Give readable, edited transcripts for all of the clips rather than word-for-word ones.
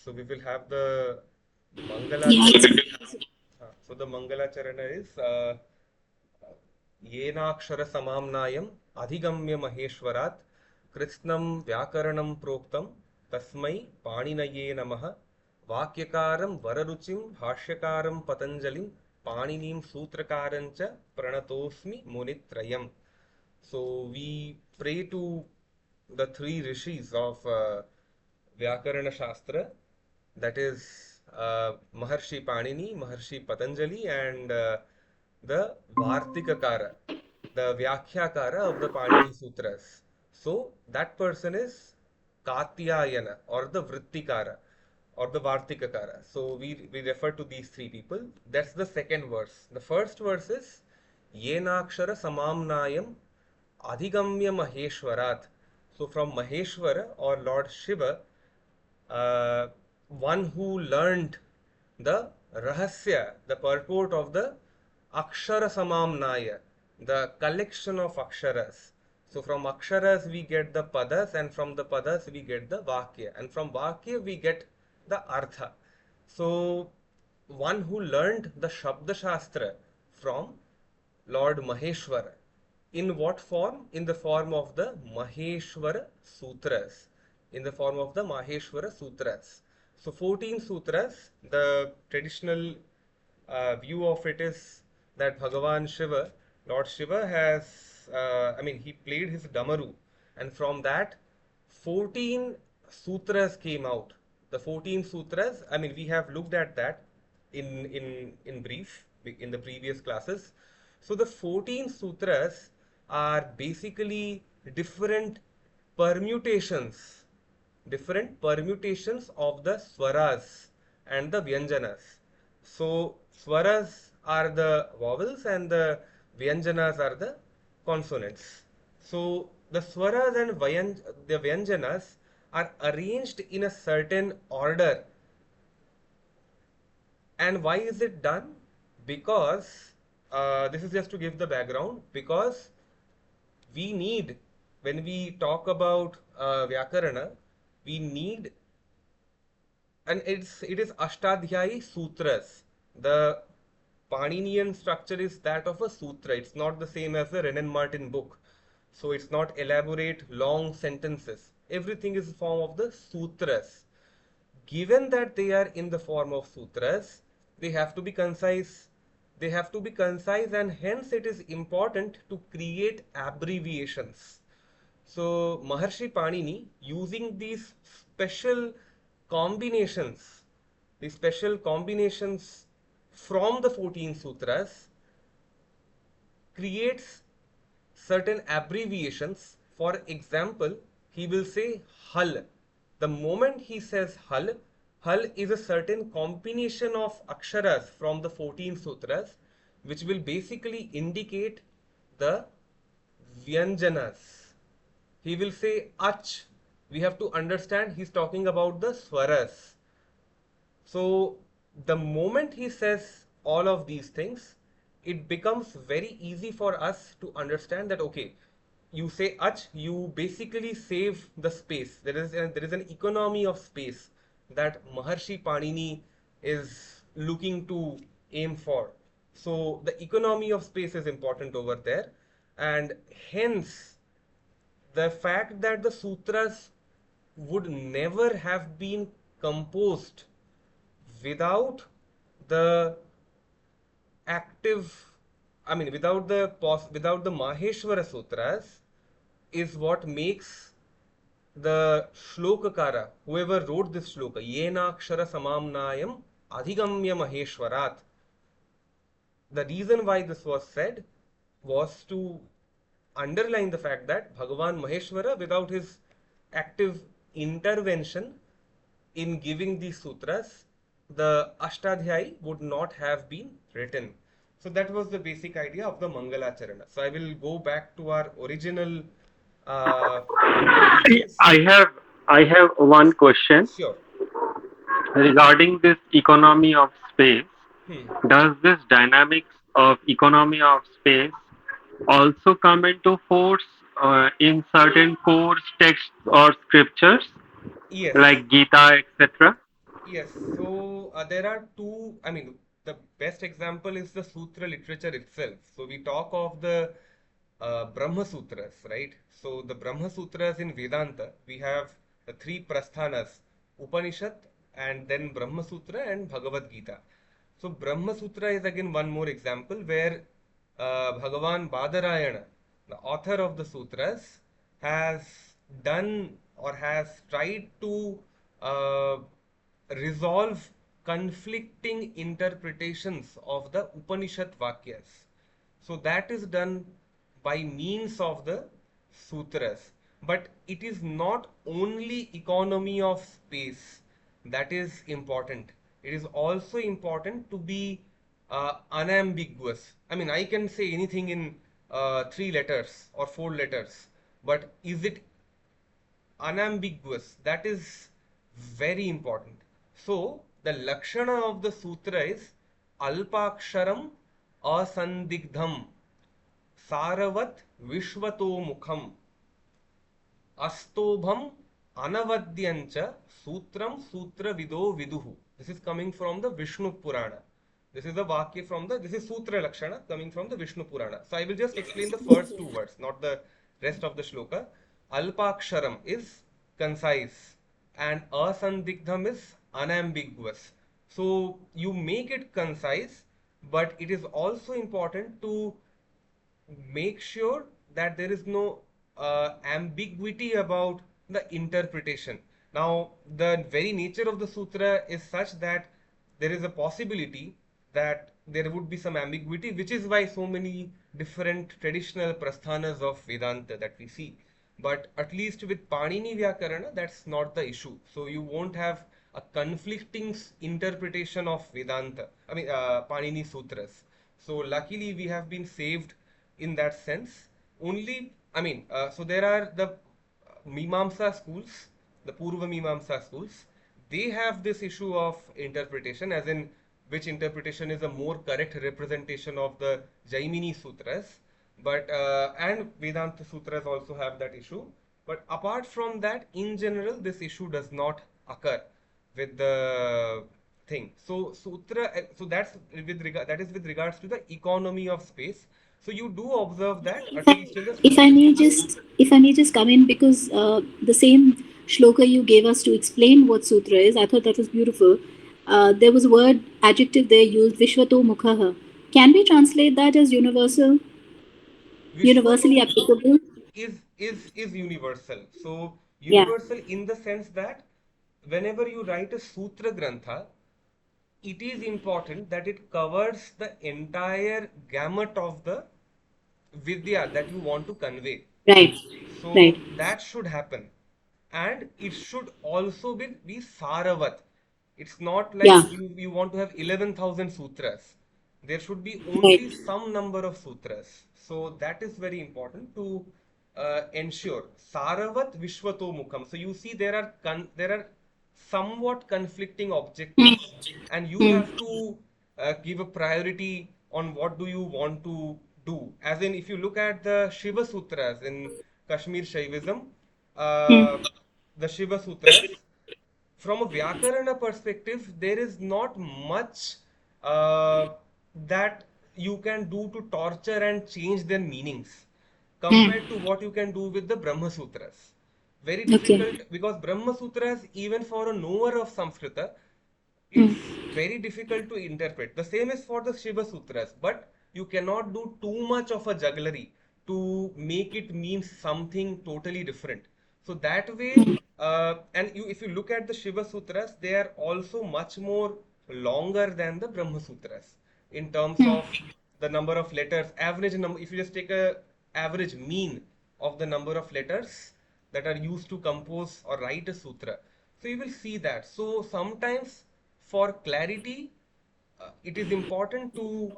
So we will have the Yeah, it's Mangalacharana. So the Mangalacharana is येनाक्षर समाम्नायम् अधिगम्य महेश्वरात् कृत्स्नं व्याकरणं प्रोक्तं तस्मै पाणिनये नमः वाक्यकारं वररुचिं भाष्यकारं पतञ्जलिं पाणिनीं सूत्रकारं च प्रणतोऽस्मि मुनित्रयम्. So we pray to the three rishis of Vyakarana Shastra, that is Maharshi Panini, Maharshi Patanjali, and the Vartikakara, the Vyakhyakara of the Panini Sutras. So that person is Katyayana or the Vrittikara or the Vartikakara. So we refer to these three people. That's the second verse. The first verse is Yenakshara Samamnayam Adhigamya Maheshwarat. So from Maheshwara or Lord Shiva, uh, one who learned the rahasya, the purport of the akshara samamnaya, the collection of aksharas. So from aksharas we get the padas, and from the padas we get the vakya, and from vakya we get the artha. So one who learned the Shabda Shastra from Lord Maheshwara. In what form? In the form of the Maheshwara Sutras. In the form of the Maheshwara Sutras. So 14 sutras, the traditional view of it is that Bhagavan Shiva, Lord Shiva has, he played his Damaru, and from that 14 sutras came out. The 14 sutras, we have looked at that in brief in the previous classes. So the 14 sutras are basically different permutations, different permutations of the swaras and the vyanjanas. So swaras are the vowels and the vyanjanas are the consonants. So the swaras and the vyanjanas are arranged in a certain order. And why is it done? Because this is just to give the background. Because we need, when we talk about Vyakarana, we need, and it is Ashtadhyayi Sutras. The Paninian structure is that of a sutra. It's not the same as the Renan Martin book. So it's not elaborate long sentences. Everything is form of the sutras. Given that they are in the form of sutras, they have to be concise. They have to be concise, and hence it is important to create abbreviations. So Maharshi Panini, using combinations, these special combinations from the 14 sutras, creates certain abbreviations. For example, he will say Hal. The moment he says Hal, Hal is a certain combination of aksharas from the 14 sutras, which will basically indicate the vyanjanas. He will say Ach. We have to understand he's talking about the swaras. So the moment he says all of these things, it becomes very easy for us to understand that okay, you say ach, you basically save the space. There is an economy of space that Maharshi Panini is looking to aim for. So the economy of space is important over there, and hence the fact that the sutras would never have been composed without the active, without the Maheshwara Sutras, is what makes the shlokakara, whoever wrote this shloka, yenakshara samamnayam adhigamya maheshwarat, the reason why this was said was to underline the fact that Bhagavan Maheshwara, without his active intervention in giving these sutras, the Ashtadhyayi would not have been written. So that was the basic idea of the Mangalacharana. So I will go back to our original uh, teachings. I have I have one question Sure. regarding this economy of space. Hmm. Does this dynamics of economy of space also come into force in certain course texts or scriptures Yes. like Gita, etc.? Yes, so there are two. I mean, the best example is the sutra literature itself. So we talk of the Brahma Sutras, right? So the Brahma Sutras in Vedanta, we have the three prasthanas, Upanishad, and then Brahma Sutra and Bhagavad Gita. So Brahma Sutra is again one more example where Bhagavan Badarayana, the author of the sutras, has done or has tried to uh, resolve conflicting interpretations of the Upanishad Vakyas. So that is done by means of the sutras. But it is not only economy of space that is important. It is also important to be unambiguous. I mean, I can say anything in three letters or four letters, but is it unambiguous? That is very important. So, the Lakshana of the Sutra is Alpaksharam Asandigdham Saravat Vishvato Mukham Astobham Anavadyancha Sutram Sutra Vido Viduhu. This is coming from the Vishnu Purana. This is the Vakya from the, this is Sutra Lakshana coming from the Vishnu Purana. So I will just explain the first two words, not the rest of the shloka. Alpaksharam is concise and Asandigdham is unambiguous. So you make it concise, but it is also important to make sure that there is no ambiguity about the interpretation. Now, the very nature of the sutra is such that there is a possibility that there would be some ambiguity, which is why so many different traditional prasthanas of Vedanta that we see. But at least with Panini Vyakarana, that's not the issue. So you won't have a conflicting interpretation of Vedanta, I mean, Panini Sutras. So luckily we have been saved in that sense. Only, I mean, so there are the Mimamsa schools, the Purva Mimamsa schools, they have this issue of interpretation, as in which interpretation is a more correct representation of the Jaimini Sutras. But and Vedanta Sutras also have that issue. But apart from that, in general, this issue does not occur with the thing. So sutra, so that's with regard, that is with regards to the economy of space. So you do observe that If at I, least in the if I sutra. may just if I may just come in, because the same shloka you gave us to explain what sutra is, I thought that was beautiful. There was a word adjective there used, Vishvato Mukhaha. Can we translate that as universal, universally Vishwato applicable? is universal. So Yeah. universal in the sense that whenever you write a sutra grantha, it is important that it covers the entire gamut of the vidya that you want to convey. Right. Right. So that should happen. And it should also be Saravat. It's not like Yeah. you want to have 11,000 sutras. There should be Right. only some number of sutras. So that is very important to ensure. Saravat Vishwato Mukham. So you see there are somewhat conflicting objectives, and you Hmm. have to give a priority on what do you want to do. As in, if you look at the Shiva Sutras in Kashmir Shaivism, Hmm. uh, the Shiva Sutras, from a Vyakarana perspective, there is not much uh, that you can do to torture and change their meanings Hmm. compared to what you can do with the Brahma Sutras. Very Okay. difficult because Brahma Sutras, even for a knower of Sanskrita, Hmm. it's very difficult to interpret. The same is for the Shiva Sutras, but you cannot do too much of a jugglery to make it mean something totally different. So that way, and you, if you look at the Shiva Sutras, they are also much more longer than the Brahma Sutras in terms Hmm. of the number of letters, average number. If you just take a average mean of the number of letters that are used to compose or write a sutra, so you will see that. So sometimes for clarity, it is important to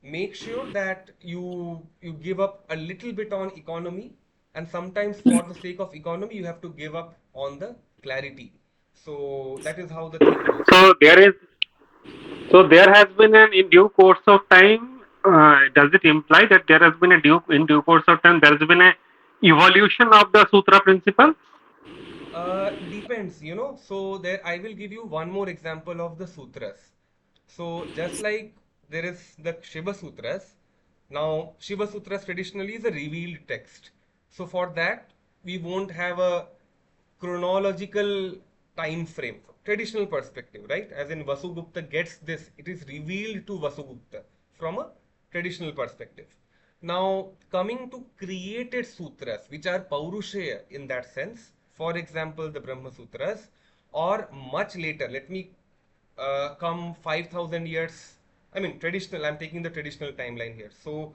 make sure that you give up a little bit on economy, and sometimes for the sake of economy you have to give up on the clarity. So that is how the thing goes. So there has been an in due course of time. Does it imply that there has been a due in due course of time there has been a evolution of the sutra principle? Depends, you know. So there, I will give you one more example of the sutras. So just like there is the Shiva Sutras, now Shiva Sutras traditionally is a revealed text. So for that, we won't have a chronological time frame, traditional perspective, right? As in Vasugupta gets this, it is revealed to Vasugupta from a traditional perspective. Now, coming to created sutras, which are Paurushaya in that sense, for example, the Brahma Sutras, or much later, let me come 5,000 years. I mean, traditional, I'm taking the traditional timeline here. So,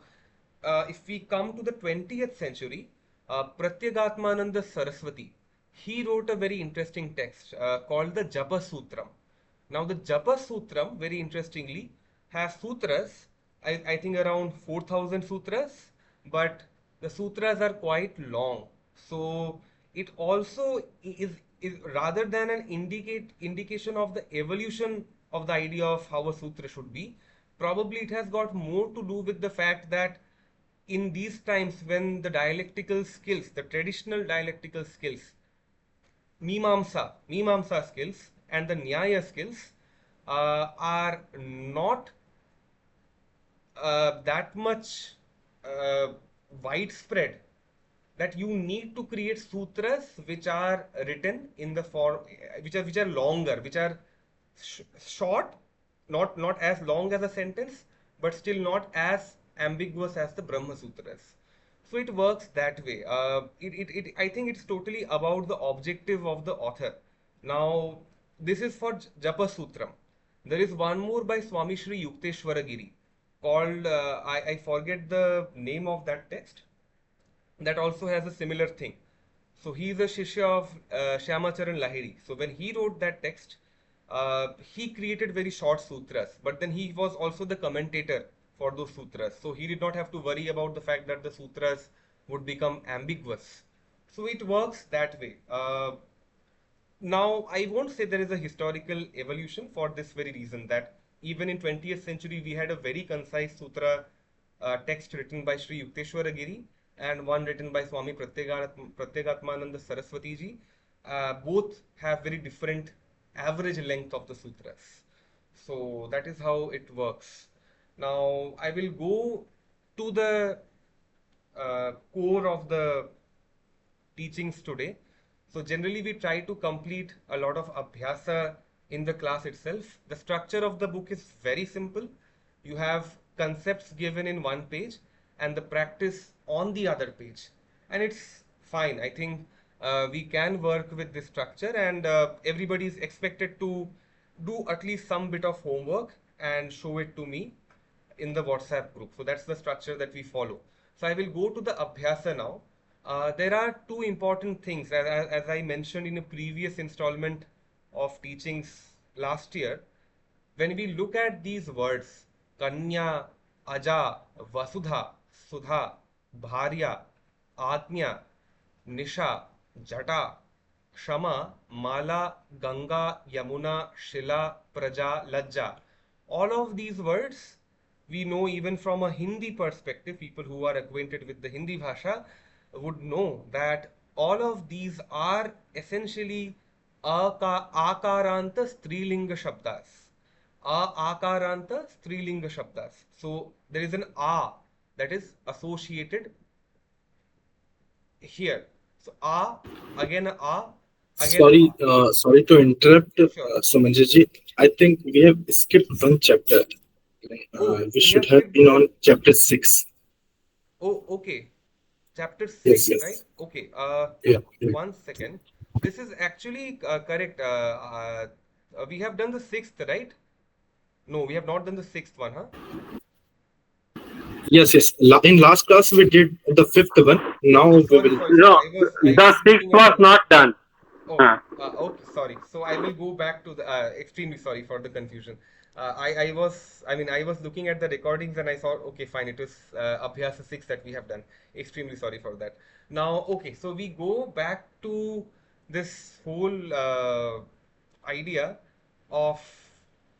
if we come to the 20th century, Pratyagatmananda Saraswati, he wrote a very interesting text called the Japa Sutram. Now, the Japa Sutram, very interestingly, has sutras, I think around 4,000 sutras, but the sutras are quite long. So, it also is rather than an indication of the evolution of the idea of how a sutra should be, probably it has got more to do with the fact that in these times when the dialectical skills, the traditional dialectical skills, Mimamsa skills and the Nyaya skills are not that much uh, widespread, that you need to create sutras which are written in the form, which are longer, which are short, not as long as a sentence, but still not as ambiguous as the Brahma Sutras. So it works that way. I think it's totally about the objective of the author. Now, this is for Japa Sutram. There is one more by Swami Shri Yukteswara Giri called, I forget the name of that text, that also has a similar thing. So he is a Shishya of Shyamacharan Lahiri. So when he wrote that text, he created very short sutras, but then he was also the commentator for those sutras. So he did not have to worry about the fact that the sutras would become ambiguous. So it works that way. Now, I won't say there is a historical evolution for this very reason, that even in 20th century we had a very concise sutra text written by Sri Yukteswara Giri and one written by Swami Pratyagatmananda Saraswati ji. Both have very different average length of the sutras. So that is how it works. Now, I will go to the core of the teachings today. So generally we try to complete a lot of Abhyasa in the class itself. The structure of the book is very simple. You have concepts given in one page and the practice on the other page. And it's fine. I think we can work with this structure, and everybody is expected to do at least some bit of homework and show it to me in the WhatsApp group. So that's the structure that we follow. So I will go to the Abhyasa now. There are two important things, as I mentioned in a previous installment of teachings last year. When we look at these words, Kanya, Aja, Vasudha, Sudha, Bharya, Ajna, Nisha, Jata, Shama, Mala, Ganga, Yamuna, Shila, Praja, Lajja. All of these words we know even from a Hindi perspective. People who are acquainted with the Hindi Bhasha would know that all of these are essentially Akaranta Strilinga Shabdas. Akaranta Strilinga Shabdas. So there is an A that is associated here. So again again Sorry, sorry to interrupt, Sure. Sumanji. I think we have skipped one chapter. Oh, We we should have have skipped been one. on chapter 6. Oh, okay. Chapter Yes, 6, right? yes. Okay. Yeah, yeah. One second. This is actually correct. We have done the sixth, right? No, we have not done the sixth one, huh? Yes, yes. In last class, we did the fifth one. Now Okay, we sorry, will. sorry, sorry. No, I was the sixth looking at was the. not done. Oh, Huh. okay, sorry. So I will go back to the extremely sorry for the confusion. I was looking at the recordings and I saw, okay, fine, it was Abhyasa 6 that we have done. Extremely sorry for that. Now, okay, so we go back to this whole idea of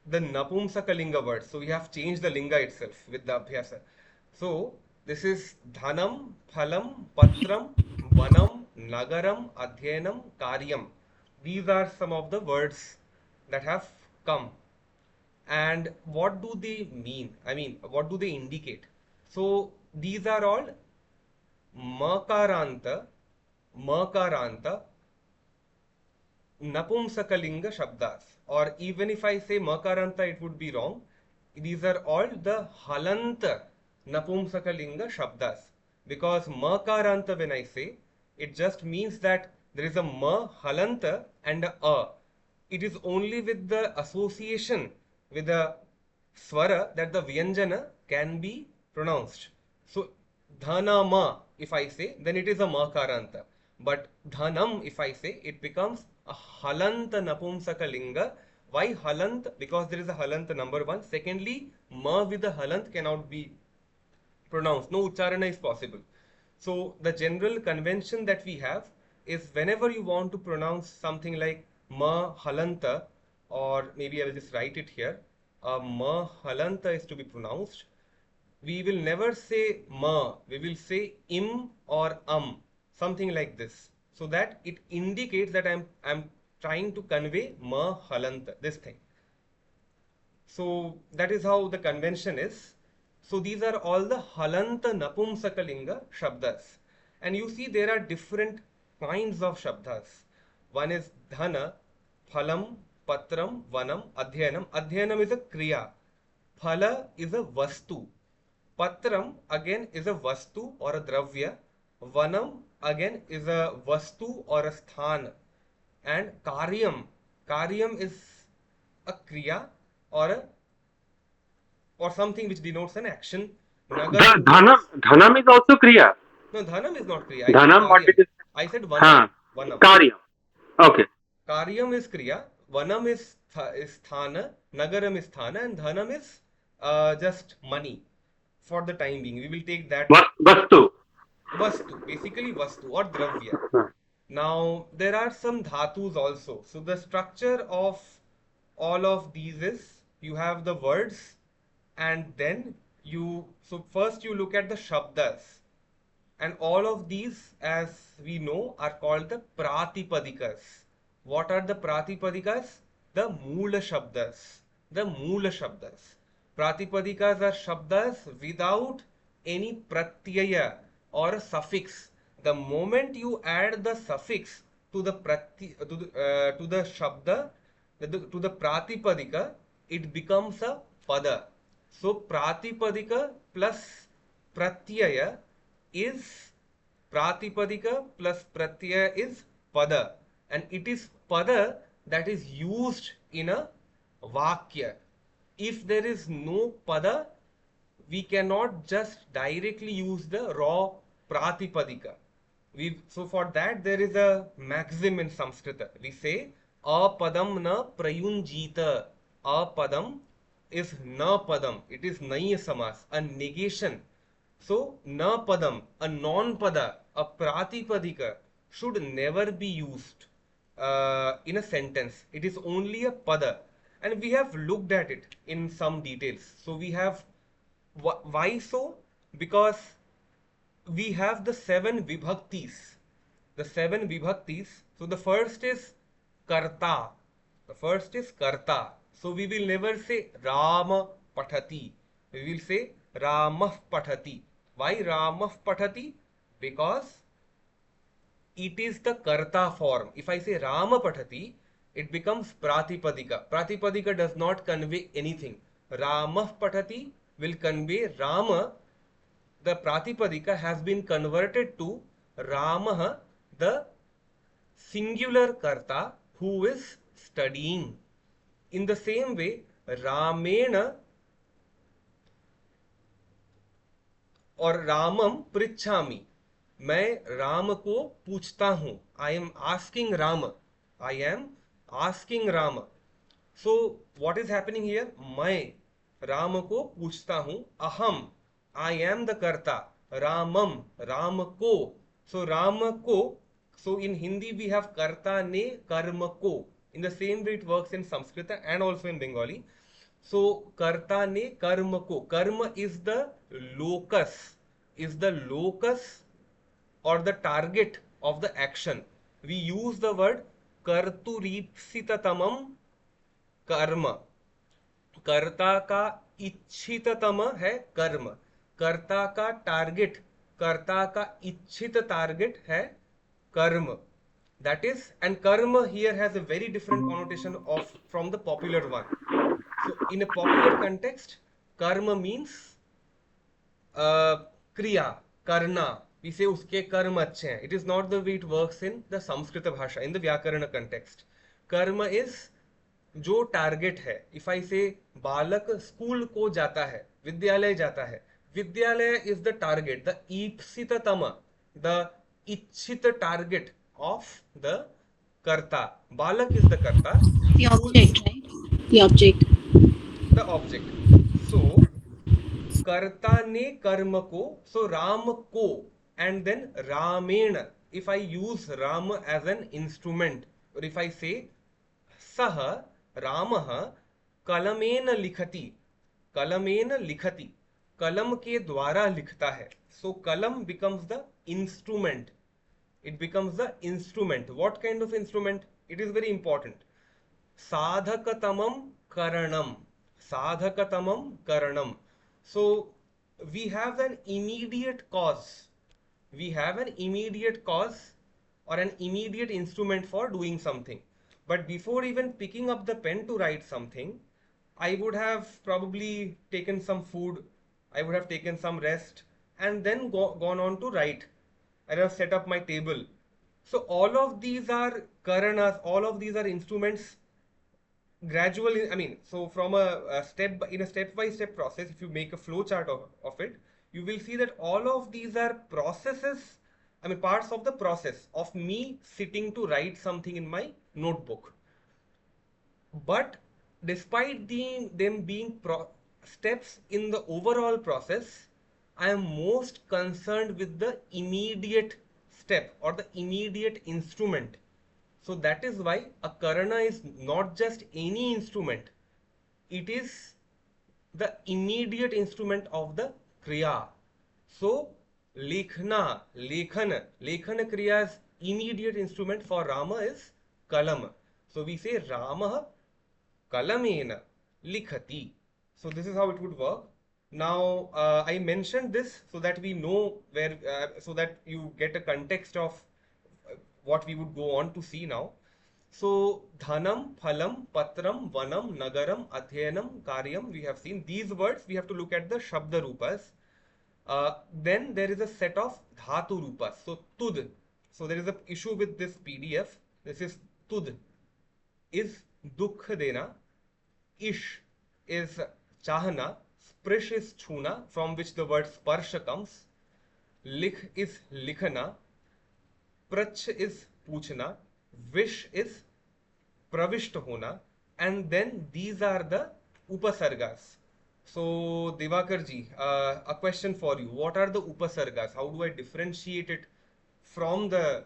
the Napumsakalinga word. So we have changed the linga itself with the Abhyasa. So this is Dhanam, Phalam, Patram, vanam, nagaram, adhyanam, karyam. These are some of the words that have come. And what do they mean? I mean, what do they indicate? So these are all makaranta, makaranta, napumsakalinga shabdas. Or even if I say makaranta, it would be wrong. These are all the halanta napumsakalinga shabdas. Because makaranta, when I say, it just means that there is a ma halanta and a. It is only with the association with the swara that the vyanjana can be pronounced. So dhanama, if I say, then it is a makaranta. But dhanam, if I say, it becomes a halanta napumsaka linga. Why halant? Because there is a halant, number one. Secondly, ma with the halant cannot be pronounced. No ucharana is possible. So the general convention that we have is whenever you want to pronounce something like ma halanta, or maybe I will just write it here, ma halanta is to be pronounced. We will never say ma, we will say im or something like this, so that it indicates that I'm trying to convey ma halanta, this thing. So that is how the convention is. So these are all the halanta napumsakalinga shabdas. And you see there are different kinds of shabdas. One is dhana, phalam, patram, vanam, adhyanam. Adhyanam is a kriya. Phala is a vastu. Patram again is a vastu or a dravya. Vanam again is a vastu or a sthan. And karyam is a kriya or something which denotes an action. Nagaram denotes, Dhanam is also Kriya. no, dhanam is not kriya. I said Dhanam, what karyam. it is? I said Ha, vanam. Karyam. Okay. Karyam is kriya, vanam is sthana, nagaram is sthana, and dhanam is just money for the time being. We will take that Vastu. vastu, basically vastu or dravya. Ha. Now, there are some dhatus also. So, the structure of all of these is you have the words, and then so first you look at the shabdas. And all of these, as we know, are called the pratipadikas. What are the pratipadikas? The moola shabdas. The moola shabdas. Pratipadikas are shabdas without any pratyaya or a suffix. The moment you add the suffix to the to the shabda, to the pratipadika, it becomes a pada. So pratipadika plus pratyaya is pratipadika plus pratyaya is pada, and it is pada that is used in a vakya. If there is no pada, we cannot just directly use the raw pratipadika. So for that there is a maxim in Sanskrit. We say apadam na prayunjita. Apadam is na padam. It is naya samas, a negation. So na padam, a non-pada, a pratipadika should never be used in a sentence. It is only a pada, and we have looked at it in some details. So we have, why so? Because we have the 7 vibhaktis. The 7 vibhaktis. So the first is karta. The first is karta. So we will never say Rama pathati. We will say Ramah pathati. Why Ramah pathati? Because it is the karta form. If I say Rama pathati, it becomes pratipadika. Pratipadika does not convey anything. Ramah pathati will convey Rama. The pratipadika has been converted to Ramah, the singular karta who is studying. In the same way, Ramena और रामम पृच्छामि, मैं राम को पूछता हूं. I am asking Ram. I am asking Ram. So what is happening here? मैं राम को पूछता हूं. अहम, आई एम द कर्ता. रामम, राम को. सो राम को. सो इन हिंदी वी हैव कर्ता ने कर्म को. In the same way it works in Sanskrit and also in Bengali. So karta ne karma ko. Karma is the locus or the target of the action. We use the word karturipsitatamam karma. कर्ता का इच्छिततम है कर्म. कर्ता का target, कर्ता का इच्छित target है कर्म. That is, and karma here has a very different connotation of from the popular one. So in a popular context, karma means क्रिया, करना. We say उसके कर्म अच्छे हैं. It is not the way it works in the Sanskrit भाषा, in the व्याकरण context. कर्म is जो टारगेट है. इफ आई से बालक स्कूल को जाता है, विद्यालय जाता है, विद्यालय इज द टारगेट, द ईप्सिततम, द इच्छित टारगेट ऑफ द कर्ता. बालक इज द कर्ता, The object, right? The object. The object. So कर्ता ने कर्म को, सो राम को, एंड देन रामेण. इफ आई यूज राम as an instrument, or if I say सह रामः कलमेन लिखति, कलमेन लिखति, कलम के द्वारा लिखता है. सो कलम becomes the instrument. It becomes the instrument. What kind of instrument? It is very important. साधकतमं Karnam, साधकतमं Karnam. So we have an immediate cause. We have an immediate cause or an immediate instrument for doing something. But before even picking up the pen to write something, I would have probably taken some food, I would have taken some rest, and then gone on to write. I would have set up my table. So all of these are karanas, all of these are instruments gradually. I mean, so from a step, in a step-by-step process, if you make a flow chart of it, you will see that all of these are processes, I mean parts of the process of me sitting to write something in my notebook. But despite them being steps in the overall process, I am most concerned with the immediate step or the immediate instrument. So that is why a karana is not just any instrument, it is the immediate instrument of the kriya. So likhna, lekhan, lekhan kriya's immediate instrument for Rama is kalam. So we say Rama kalamena likhati. So this is how it would work. Now I mentioned this so that we know where, so that you get a context of what we would go on to see now. So dhanam, phalam, patram, vanam, nagaram, adhyanam, karyam, we have seen these words. We have to look at the shabda rupas. Then there is a set of dhatu rupas. So tud. So there is an issue with this PDF. This is tud is dukh dena, ish is chahna, sprish is chuna, from which the word sparsha comes, likh is likhana, prach is पूछना, wish is प्रविष्ट होना, and then these are the upasargas. So Divakar ji, a question for you. What are the upasargas? How do I differentiate it from the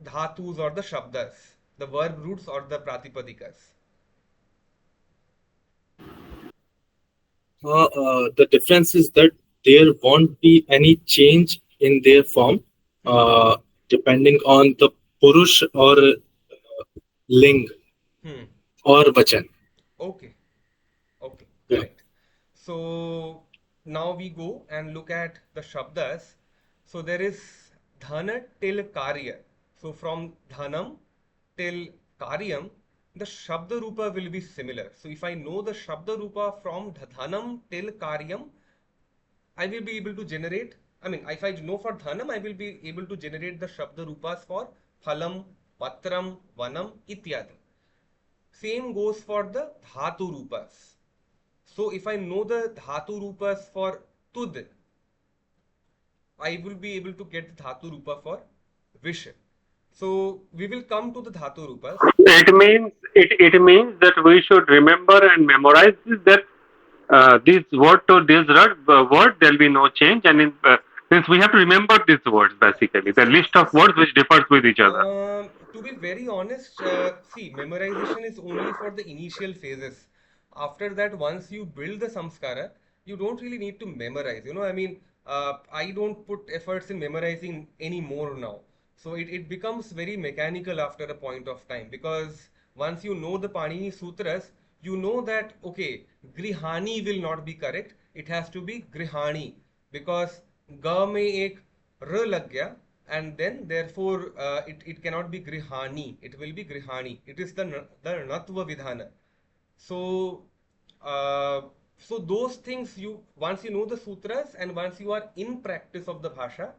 dhatus or the shabdas, the verb roots or the pratipadikas? The difference is that there won't be any change in their form depending on the purush or ling or vachan. Okay, okay, correct. So now we go and look at the shabdas. So there is dhana till karya. So from dhanam till karyam, the shabda rupa will be similar. So if I know the shabda rupa from dhanam till karyam, I will be able to generate, I mean, if I know for dhanam, I will be able to generate the shabda rupas for phalam, patram, vanam, ityadi. Same goes for the dhatu rupas. So if I know the dhatu rupas for tud, I will be able to get the dhatu rupa for vish. So we will come to the dhatu rupas. It means that we should remember and memorize this, that this word to this word there will be no change, and since we have to remember these words basically, the list of words which differs with each other. To be very honest, see, memorization is only for the initial phases. After that, once you build the samskara, you don't really need to memorize. You know, I mean, I don't put efforts in memorizing any more now. So it becomes very mechanical after a point of time, because once you know the Panini Sutras, you know that, okay, Grihani will not be correct. It has to be Grihani, because Ga mein ek R lag gaya, and then therefore it cannot be Grihani. It will be Grihani. It is the Natva Vidhana. So, uh, so those things, you once you know the sutras and once you are in practice of the bhasha,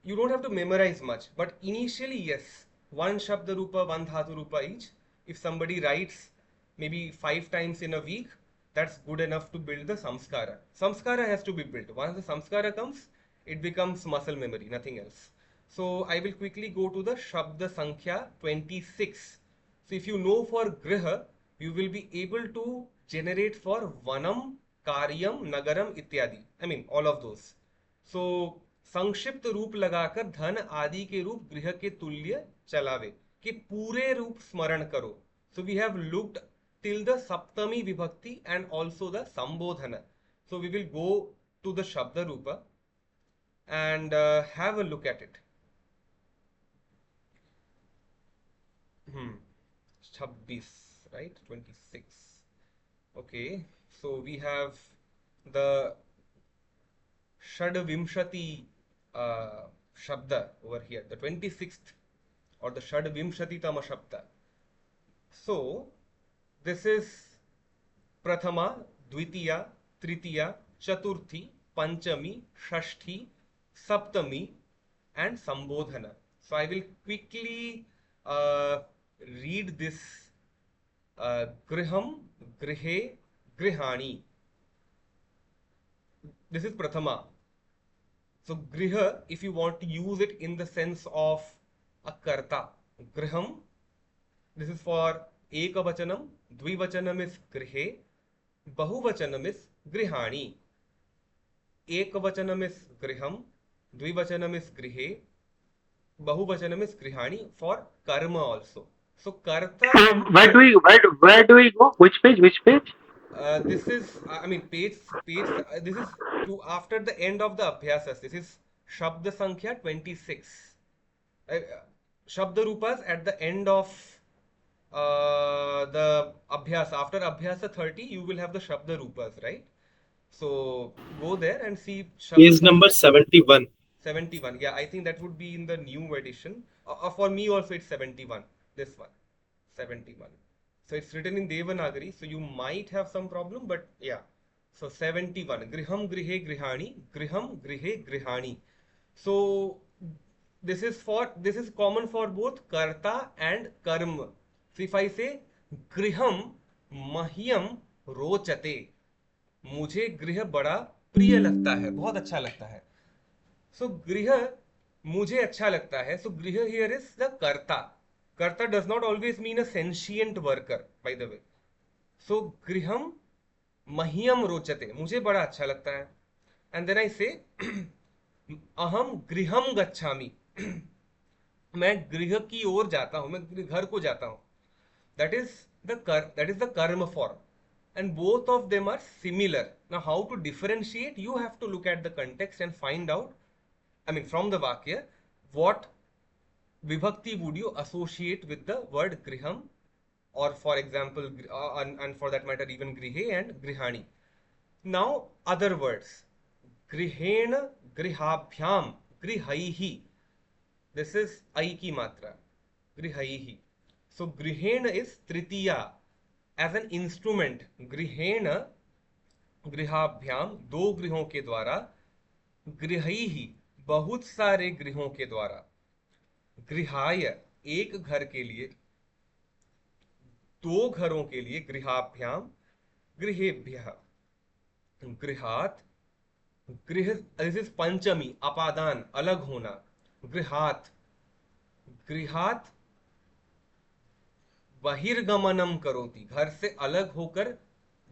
you don't have to memorize much. But initially, yes, one shabda rupa, one dhatu rupa each. If somebody writes maybe 5 times in a week, that's good enough to build the samskara. Samskara has to be built. Once the samskara comes, it becomes muscle memory, nothing else. So I will quickly go to the Shabda Sankhya 26. So if you know for Griha, you will be able to generate for Vanam, Karyam, Nagaram, Ityadi. I mean, all of those. So संक्षिप्त रूप लगाकर धन आदि के रूप गृह के तुल्य चलावे, कि पूरे रूप स्मरण करो. So we have looked till the saptami vibhakti and also the sambodhana. So we will go to the Shabda Rupa and have a look at it. 26, right? 26. Okay, so we have the Shadvimshati Shabda over here, the 26th or the Shadvimshati Tama Shabda. So this is Prathama, Dvitiya, Tritiya, Chaturthi, Panchami, Shashti, Saptami and Sambodhana. So I will quickly read this Griham, Grihe, Grihani. This is Prathama. So Griha, if you want to use it in the sense of a karta, Griham, this is for Ekavachanam, Dvivachanam is Grihe, Bahuvachanam is Grihani. Ekavachanam is Griham, Dvivachanam is Grihe, Bahuvachanam is Grihani for karma also. So karta. Where do we go? Which page? Which page? This is, I mean, page. This is to after the end of the Abhyasas. This is Shabda Sankhya 26. Shabda Rupas at the end of the Abhyasa. After Abhyasa 30, you will have the Shabda Rupas, right? So go there and see Shabda Page number 71. 71. Yeah, I think that would be in the new edition. For me also it's 71. This one. 71. So it's written in Devanagari, so you might have some problem, but yeah. So 71. Griham Grihe Grihani. Griham Grihe Grihani. So this is common for both karta and karma. So if I say Griham Mahyam Rochate, मुझे गृह बड़ा प्रिय लगता है, बहुत अच्छा लगता है. So griha मुझे अच्छा लगता है. So griha here is the karta. Karta does not always mean a sentient worker, by the way. So griham mahyam rochate, मुझे बड़ा अच्छा लगता है. And then I say अहम गृहम गच्छामि, मैं गृह की ओर जाता हूं, मैं घर को जाता हूं. That is the karma form. And both of them are similar. Now how to differentiate? You have to look at the context and find out, I mean from the Vakya, what vibhakti would you associate with the word griham, or for example, and for that matter even grihe and grihani. Now other words. Grihena, grihabhyam, grihaihi. This is ai ki matra. Grihaihi. So grihena is tritiya. As an instrument, grihena, grihabhyam, दो गृहों के द्वारा, गृहैहि, बहुत सारे गृहों के द्वारा, गृहाय, एक घर के लिए, दो घरों के लिए, गृहाभ्याम, गृहेभ्यः, गृहात, गृह, दिस इज पंचमी, अपादान, अलग होना, गृहात, गृहात बहिर्गमनम करोति, घर से अलग होकर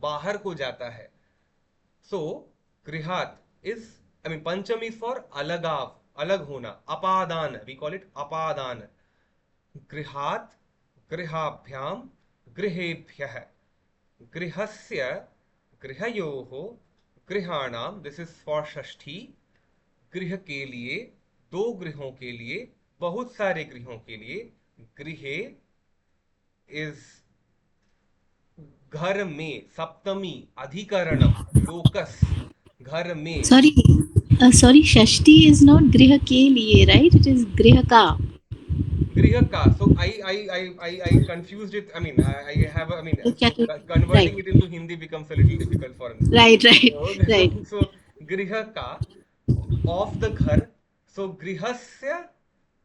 बाहर को जाता है. सो गृहात इज, आई मीन पंचमी फॉर अलगाव, अलग होना, अपादान, वी कॉल इट अपादान. गृहात, गृहाभ्याम, गृहेभ्यः, गृहस्य, गृहयोः, गृहाणाम, दिस इज फॉर षष्ठी, गृह के लिए, दो गृहों के लिए, बहुत सारे गृहों के लिए, गृहे इज घर में, सप्तमी, अधिकरणम, लोकस, घर में. Sorry, Shashti is not griha ke liye, right? It is griha ka. Griha ka. So I confused it. I mean, I have, I mean, so converting it into Hindi becomes a little difficult for me. Right. So griha ka, of the ghar. So grihasya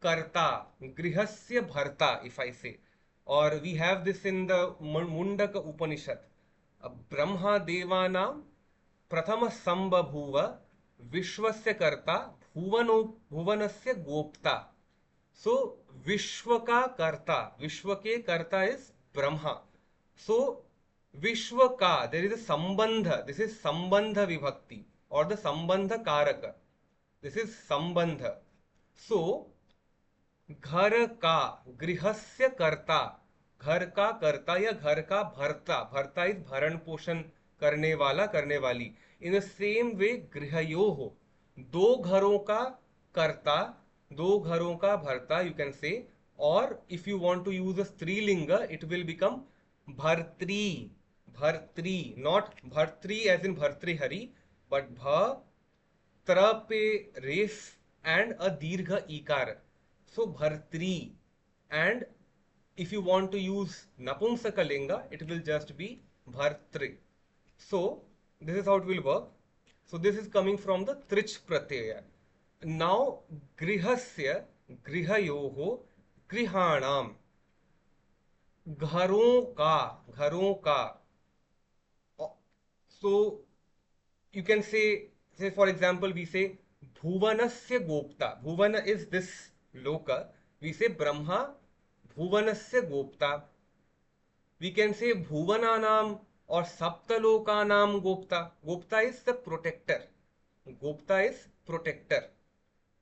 karta, grihasya bharta, if I say. Or we have this in the Mundaka Upanishad. Brahma devanam prathama sambhabhuva vishwasya karta bhuvanasya gopta. So Vishwa ka karta, Vishwa ke karta is Brahma. So Vishwa ka, there is a sambandha. This is sambandha vibhakti or the sambandha karaka. This is sambandha. So घर का, गृहस्य कर्ता, घर का कर्ता या घर का भर्ता, भर्ता इज भरण पोषण करने वाला, करने वाली. इन द सेम वे गृहयोः, दो घरों का कर्ता, दो घरों का भर्ता, यू कैन से. और if you want to use a स्त्रीलिंग, इट विल बिकम भर्त्री, भर्त्री, नॉट भर्त्री एज इन भर्तृहरि, बट भ त्र पे रेफ and a dirgha ikar. So bhartri. And if you want to use napumsakalinga, it will just be bhartri. So this is how it will work. So this is coming from the trich pratyaya. Now grihasya, grihayoho, grihanam, gharon ka, gharon ka. So you can say for example, we say Bhuvanasya Gopta. Bhuvana is this loka. We say Brahma Bhuvanasya Gopta. We can say Bhuvananam or Saptalokanam Gopta. Gopta is the protector. Gopta is protector.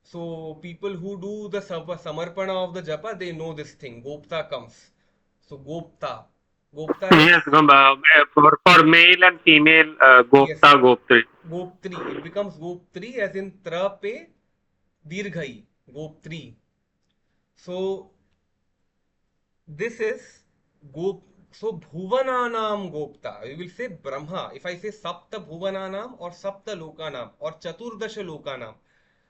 So people who do the samarpana of the japa, they know this thing. Gopta comes. So Gopta. Gopta yes, for male and female, Gopta, yes. Goptri. Goptri. It becomes Goptri as in tra pe dirghai. Goptri. So this is so Bhuvananam Gopta. We will say Brahma. If I say Sapta Bhuvananam or Sapta Lokanam or Chaturdasha Lokanam.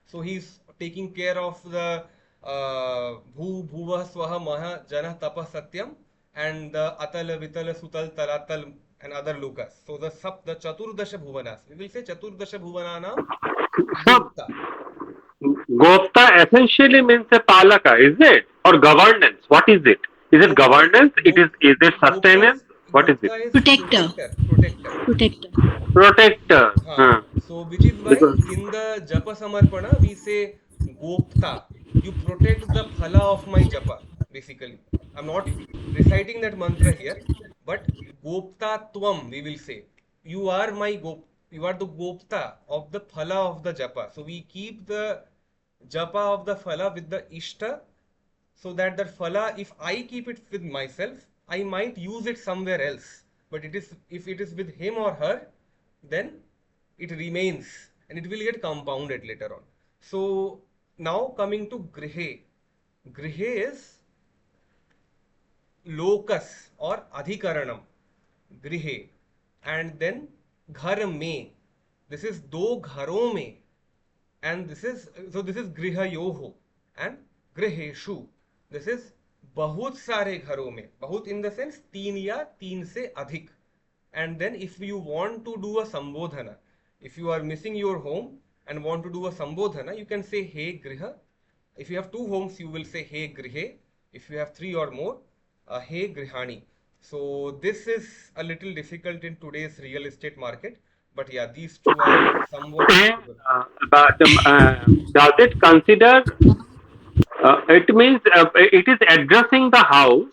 So he is taking care of the Bhuva Swaha Maha Jana Tapa Satyam and the Atala Vitala Sutal Talatal and other lokas. So the Chaturdasha Bhuvanas. We will say Chaturdasha Bhuvananam Gopta. Gopta essentially means a palaka, is it? Or governance? What is it? Is it governance? Is it sustenance? What is it? Protector. So which is why in the Japa Samarpana we say Gopta. You protect the phala of my japa, basically. I'm not reciting that mantra here, but Gopta Tvam, we will say. You are you are the Gopta of the phala of the japa. So we keep the japa of the phala with the Ishta, so that the phala, if I keep it with myself, I might use it somewhere else. But if it is with him or her, then it remains and it will get compounded later on. So now coming to Grihe. Grihe is locus or adhikaranam. Grihe. And then ghar mein. This is do gharon mein. And this is grihayoho and griheshu. This is bahut sare gharon mein. Bahut in the sense teen ya teen se adhik. And then if you want to do a sambodhana, if you are missing your home and want to do a sambodhana, you can say hey griha. If you have 2 homes, you will say hey grihe. If you have 3 or more, hey grihani. So this is a little difficult in today's real estate market. But yeah, these 2 are somewhat possible. Does it consider, it means it is addressing the house.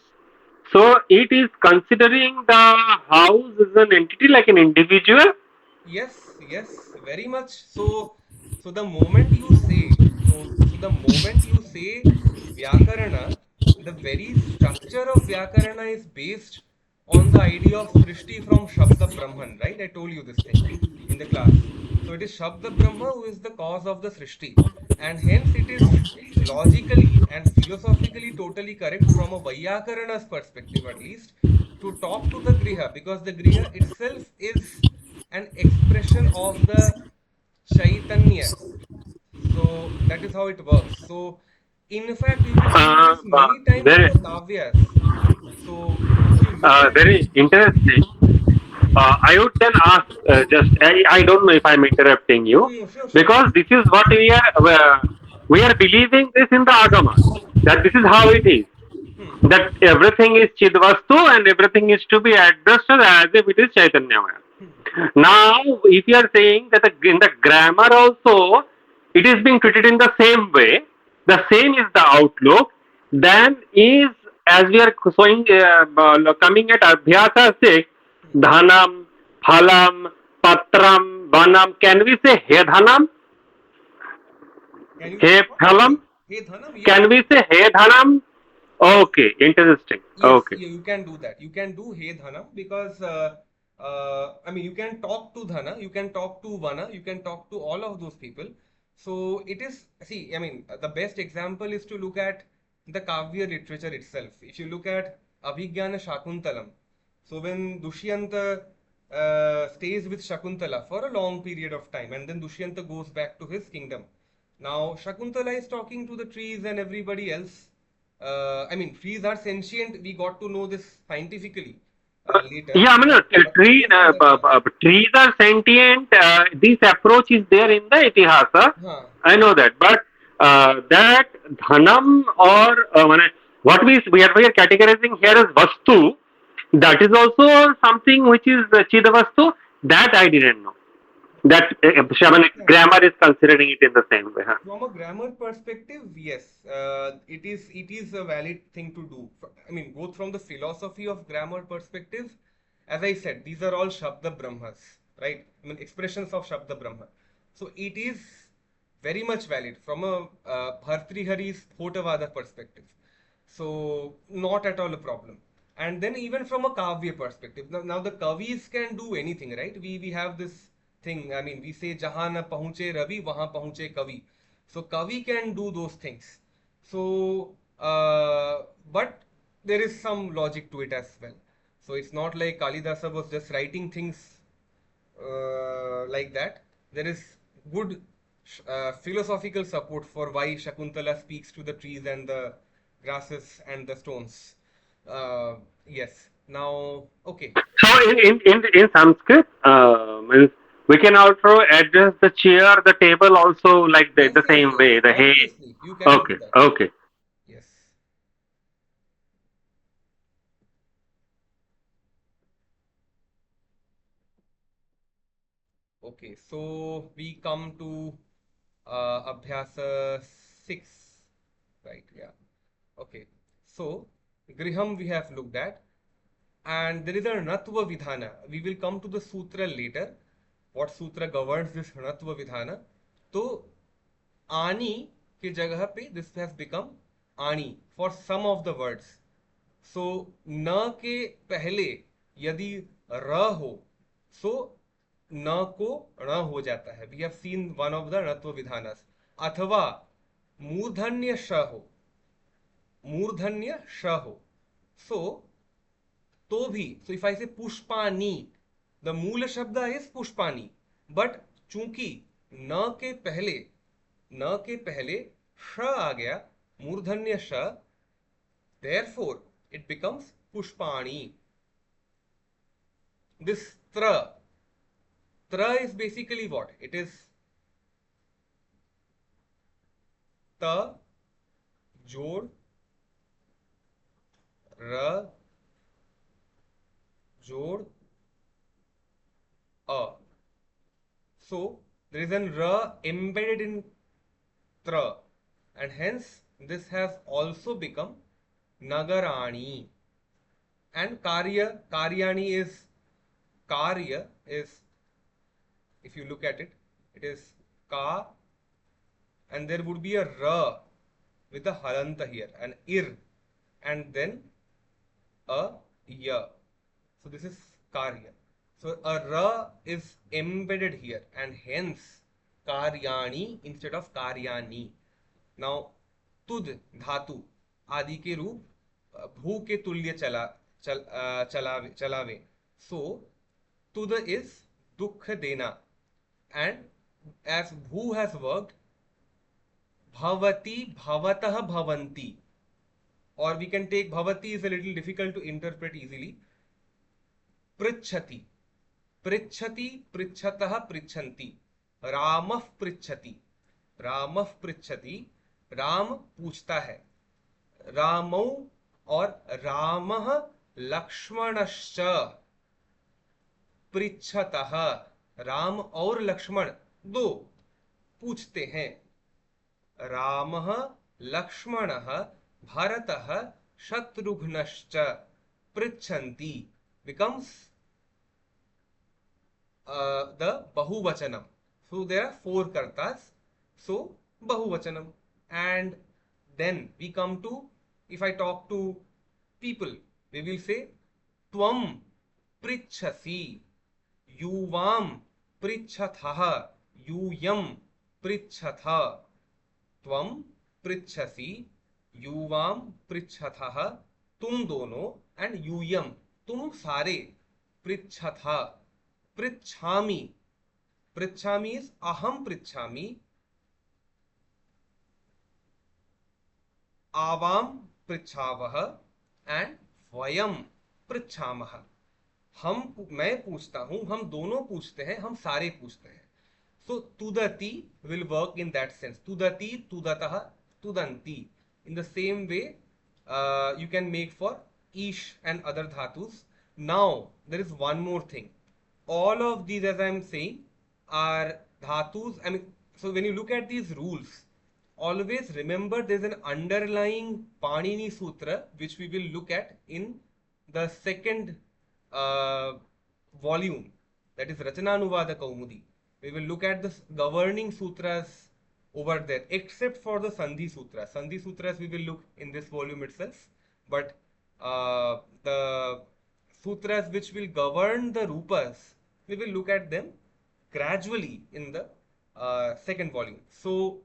So it is considering the house as an entity, like an individual? Yes, very much. So the moment you say, Vyakarana, the very structure of Vyakarana is based on the idea of Srishti from Shabda Brahman, right? I told you this thing in the class. So it is Shabda Brahma who is the cause of the Srishti. And hence it is logically and philosophically totally correct from a Vaiyakarana's perspective at least to talk to the Griha, because the Griha itself is an expression of the Chaitanya. So that is how it works. So in fact you will see this many times in Very, the Kavyas. So if you look at it, very interesting. I would then ask, I don't know if I'm interrupting you, sure, sure. because this is what we are believing this in the Agamas, that this is how it is, Hmm. that everything is Chidvastu and everything is to be addressed as if it is Chaitanyamaya. Hmm. Now, if you are saying that in the grammar also it is being treated in the same way, the same is the outlook, then is, as we are showing, coming at Abhyasa 6, Hmm. Dhanam, Phalam, Patram, Banam, can we say He Dhanam, Can you say He what? Phalam? Hey Dhanam, yes. Can we say He Dhanam? Yes. Okay, interesting. Yes, Okay. you can do that. You can do Hey Dhanam because I mean you can talk to Dhana, you can talk to Vana, you can talk to all of those people. So it is, see, I mean the best example is to look at the Kavya literature itself. If you look at Abhigyana Shakuntalam, so when Dushyanta stays with Shakuntala for a long period of time and then Dushyanta goes back to his kingdom. Now Shakuntala is talking to the trees and everybody else. I mean, trees are sentient. We got to know this scientifically later. Yeah, I mean, But even for the trees are sentient. This approach is there in the Itihasa. huh, I know that, but that dhanam or what we are categorizing here as vastu, that is also something which is chidavastu. That I didn't know. That yeah, grammar is considering it in the same way. Huh? from a grammar perspective, yes, it is a valid thing to do. I mean, both from the philosophy of grammar perspective, as I said, these are all Shabda Brahmas, right? I mean, expressions of Shabda Brahma. So it is very much valid from a Bhartrihari's Thotavada perspective. So not at all a problem. And then even from a Kavya perspective, now the Kavis can do anything, right? We have this thing. I mean, we say Jahan na pahunche Ravi, wahan pahunche Kavi. So Kavi can do those things. So, but there is some logic to it as well. So it's not like Kalidasa was just writing things like that. There is good philosophical support for why Shakuntala speaks to the trees and the grasses and the stones. Yes. Now, okay. So in Sanskrit, means we can also address the chair, the table also like Yes, the yes, same yes. way. The hay. Obviously, you can do Okay, that. okay. Yes. Okay. So we come to Abhyasa 6. Right. Yeah. Okay. So Griham we have looked at. And there is a Hnatva Vidhana. We will come to the sutra later. What sutra governs this Hnatva Vidhana? तो आनी की जगह पे this has become आनी for some of the words. So न के पहले यदि र हो so न को ण हो जाता है. We have seen one of the णत्व विधानस. अथवा मूर्धन्य श हो, मूर्धन्य श हो. So तो भी, so if I say पुष्पानी, the मूल शब्द is पुष्पानी, but चूंकि न के पहले श आ गया, मूर्धन्य श, therefore it becomes Pushpani. This tra is basically what? It is ta जोड़ र जोड़ a. So there is an ra embedded in tra, and hence this has also become nagarani. And karyani is, karya is, if you look at it, it is ka, and there would be a ra with a halanta here, an ir, and then a ya. So this is karya. So a ra is embedded here, and hence karyani instead of karyani. Now tud धातु आदि के रूप भू के तुल्य चलावे. So tud is dukh dena, and as bhu has worked, bhavati bhavatah bhavanti, or we can take bhavati is a little difficult to interpret easily. Pritchati, pritchati, pritchatah pritchanti, ramah pritchati, ramah pritchati, Ram पूछता है. रामौ और रामः लक्ष्मणश्च पृच्छतः, राम और लक्ष्मण दो पूछते हैं. रामः लक्ष्मणः भरतः शत्रुघ्नश्च पृच्छन्ति becomes the bahuvachanam. So there are four kartas, so bahuvachanam. And then we come to, if I talk to people, we will say tvam pritchasi, yuvam pritchatah, yuyam pritchatha. Tvam pritchasi, युवाम पृच्छथः, तुम दोनों, and यूयम तुम सारे, पृच्छथा पृच्छामि, पृच्छामि is अहम पृच्छामि, आवाम पृच्छावः, and वयम पृच्छामः. मैं पूछता हूं, हम दोनों पूछते हैं, हम सारे पूछते हैं. So tudati will work in that sense. Tudati, tudatah, tudanti. In the same way, you can make for ish and other dhatus. Now, there is one more thing. All of these, as I am saying, are dhatus. I mean, so when you look at these rules, always remember there is an underlying Panini Sutra, which we will look at in the second volume, that is Rachananuvada Kaumudi. We will look at the governing sutras over there, except for the Sandhi Sutras. Sandhi Sutras we will look in this volume itself, but the sutras which will govern the rupas, we will look at them gradually in the second volume. So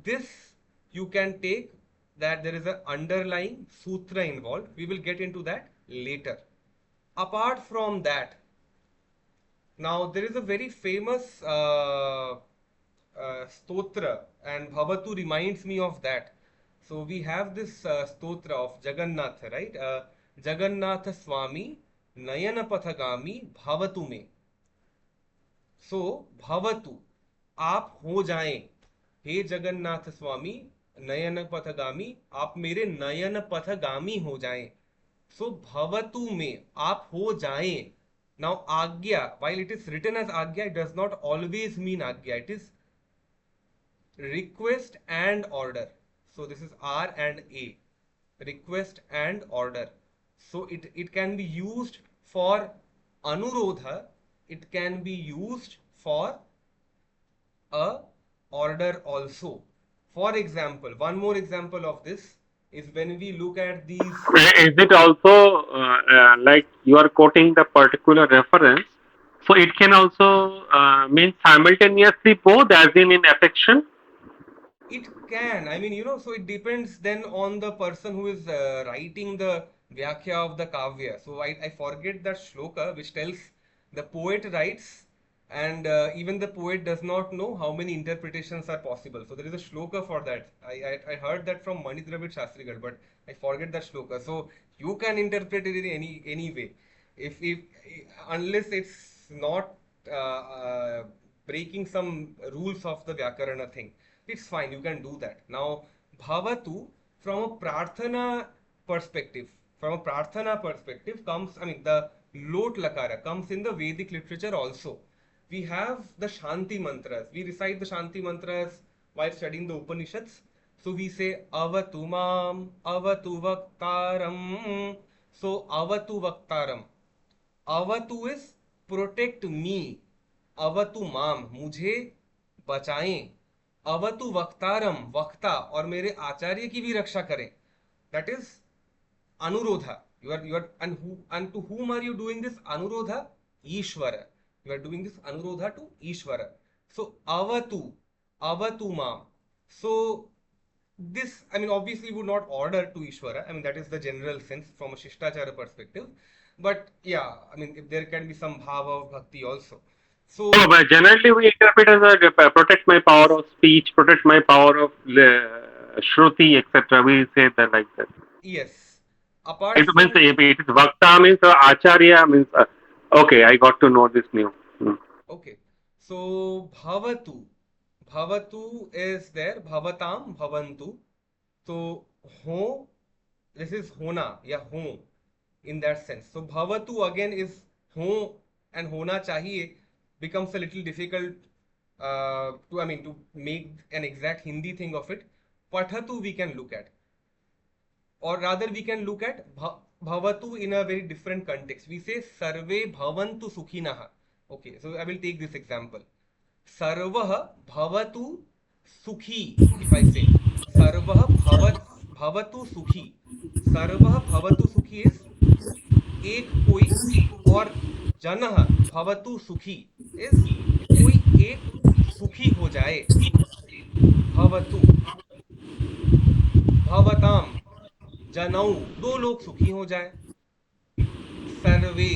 this you can take that there is an underlying sutra involved. We will get into that later. Apart from that, now there is a very famous stotra, and Bhavatu reminds me of that. So we have this stotra of Jagannath, right? Jagannatha Swami Nayana Pathagami Bhavatu me. So Bhavatu, आप हो जाएं, हे जगन्नाथ स्वामी नयन पथगामी, आप मेरे नयन पथगामी हो जाएं. So Bhavatu में, आप हो जाएं. Now Agya, while it is written as Agya, it does not always mean Agya. It is request and order. So this is R and A. Request and order. So it can be used for Anurodha. It can be used for a order also. For example, one more example of this is when we look at these. Is it also like you are quoting the particular reference? So it can also mean simultaneously both, as in affection. It can. I mean, so it depends then on the person who is writing the Vyakhya of the Kavya. So I forget that shloka which tells the poet writes, and even the poet does not know how many interpretations are possible. So there is a shloka for that. I heard that from Manidravid Shastrigar, but I forget that shloka. So you can interpret it in any way. If unless it's not breaking some rules of the Vyakarana thing, it's fine, you can do that. Now, Bhavatu, from a Prarthana perspective, comes, I mean, the Lot Lakara comes in the Vedic literature also. We have the Shanti mantras. We recite the Shanti mantras while studying the Upanishads. So we say Avatu Mam, Avatu Vaktaram. So Avatu Vaktaram. Avatu is protect me. Avatu Mam, मुझे बचाएं. अवतु वक्तारम, वक्ता और मेरे आचार्य की भी रक्षा करें. That is अनुरोधा. You are and to whom are you doing this अनुरोधा? Ishvara. You are doing this anurodha to Ishvara. So avatu, avatu mam. So this, I mean, obviously would not order to Ishvara. I mean, that is the general sense from a Shishtachara perspective. But yeah, I mean, if there can be some bhava of bhakti also. So, No, but generally we interpret as a protect my power of speech, protect my power of shruti, etc. We say that like that. yes, apart It means from, if it is Vakta means Acharya means okay, I got to know this new. okay, so bhavatu, bhavatu is there, bhavatam, bhavantu. So, ho, this is hona, yeah, ho, in that sense. So, bhavatu again is ho and hona chahiye becomes a little difficult to, I mean, to make an exact Hindi thing of it. Pathatu we can look at, or rather we can look at bhavatu in a very different context. We say sarve bhavantu sukhinaha. Okay, so I will take this example. Sarvah bhavatu sukhi. If I say sarvah bhavatu sukhi, sarvah bhavatu sukhi is एक कोई, और जनः भवतु सुखी is कोई एक सुखी हो जाए. भवतु, भवताम, जनऊ दो लोग सुखी हो जाए. सर्वे